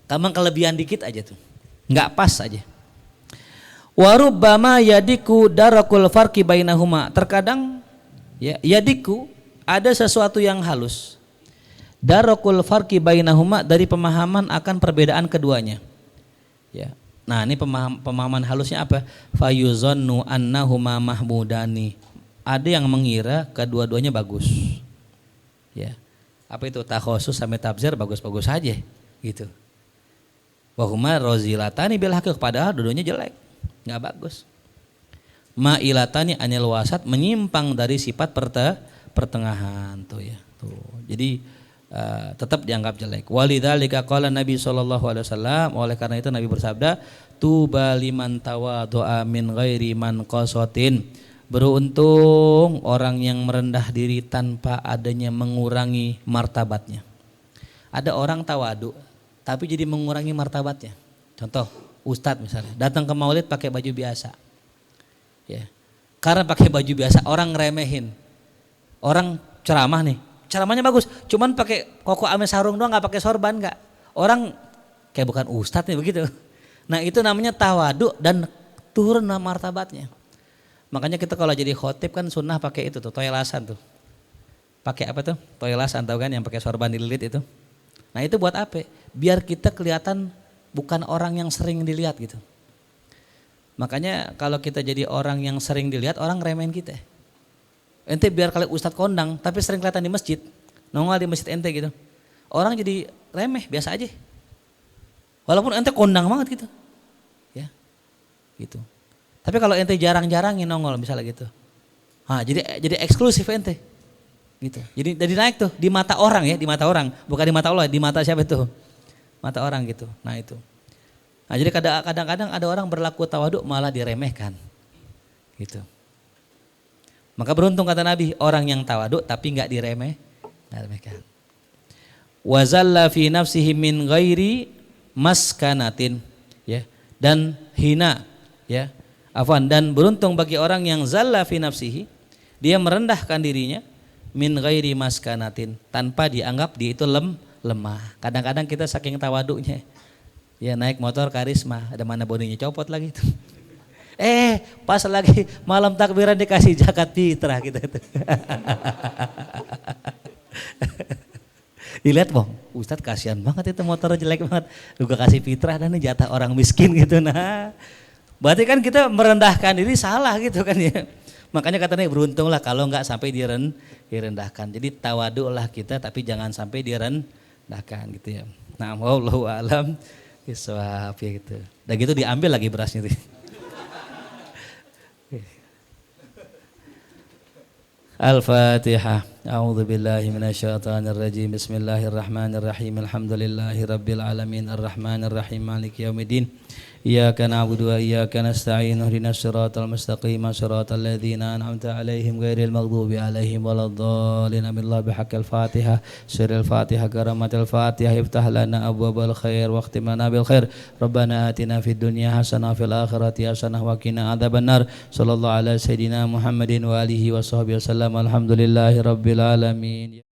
kamang kelebihan dikit aja tuh. Enggak pas aja. Warubbama yadiku darakul farqi bainahuma, terkadang ya yadiku ada sesuatu yang halus, darakul farqi bainahuma, dari pemahaman akan perbedaan keduanya, ya. Nah, ini pemahaman halusnya apa? Fayuzannu annahuma mahmudani, ada yang mengira kedua-duanya bagus, ya. Apa itu? Takhasus sampai tabzir bagus-bagus saja gitu. Wa huma razilatani bil haqiq, padahal dua-duanya jelek, nggak bagus. Ma'ilatani anil wasat, menyimpang dari sifat pertengahan tuh ya. Tuh. Jadi tetap dianggap jelek. Walidzalika qala Nabi sallallahu alaihi wasallam, oleh karena itu Nabi bersabda, tuba liman tawadhu'a min ghairi man qasatin. Beruntung orang yang merendah diri tanpa adanya mengurangi martabatnya. Ada orang tawadu tapi jadi mengurangi martabatnya. Contoh, ustadz misalnya datang ke maulid pakai baju biasa, ya, karena pakai baju biasa orang ngeremehin. Orang ceramah nih, ceramahnya bagus, cuman pakai koko ame sarung doang, nggak pakai sorban, nggak, orang kayak bukan ustadz nih begitu. Nah, itu namanya tawadu dan turun martabatnya. Makanya kita kalau jadi khotib kan sunnah pakai itu tuh, toyelasan tuh, pakai apa tuh, toyelasan, tahu kan, yang pakai sorban dililit itu. Nah, itu buat apa? Biar kita kelihatan bukan orang yang sering dilihat gitu. Makanya kalau kita jadi orang yang sering dilihat, orang ngeremehin kita. Ente biar kali ustadz kondang tapi sering kelihatan di masjid, nongol di masjid ente gitu, orang jadi remeh, biasa aja. Walaupun ente kondang banget gitu, ya, gitu. Tapi kalau ente jarang-jarangin nongol misalnya gitu, jadi eksklusif ente, gitu. Jadi naik tuh di mata orang, ya, di mata orang, bukan di mata Allah, di mata siapa tuh? Mata orang gitu. Nah itu. Nah, jadi kadang-kadang ada orang berlaku tawadu malah diremehkan, gitu. Maka beruntung kata Nabi orang yang tawadu tapi nggak diremehkan. Wa zalla fi nafsihi min ghairi maskanatin, ya, dan hina, ya. Afwan, dan beruntung bagi orang yang zalla fi nafsihi, dia merendahkan dirinya min ghairi maskanatin, tanpa dianggap dia itu lemah. Kadang-kadang kita saking tawadunya, ya, naik motor karisma, ada mana bodinya copot lagi itu. Pas lagi malam takbiran dikasih zakat fitrah gitu. Dilihat, bang, Ustadz kasihan banget itu motor jelek banget, juga kasih fitrah dan ini jatah orang miskin gitu. Nah, berarti kan kita merendahkan diri salah gitu kan ya. Makanya katanya beruntunglah kalau nggak sampai direndahkan. Jadi tawaduklah kita tapi jangan sampai direndahkan gitu ya. Nah, wallahu alam bisawab ya gitu. Dan gitu diambil lagi berasnya tuh. Al-Fatihah. A'udzu billahi minasyaitonir rajim. Bismillahirrahmanirrahim. Alhamdulillahi rabbil alamin arrahmanir rahim maliki yaumiddin. Iyyaka na'budu wa iyyaka nasta'in. Ihdinas siratal mustaqim. Shiratal ladzina an'amta 'alaihim ghairil maghdubi 'alaihim waladdallin. Amin. Bihaqqil Fatihah. Sirril Fatihah karamatil Fatihah. Iftah lana abwabal khair wa khtim lana bil khair. Rabbana atina fid dunya hasanah wa fil akhirati hasanah wa qina adzabannar. Sallallahu ala sayidina Muhammadin wa alihi wa sahbihi wasallam. Alhamdulillahi rabbil alamin.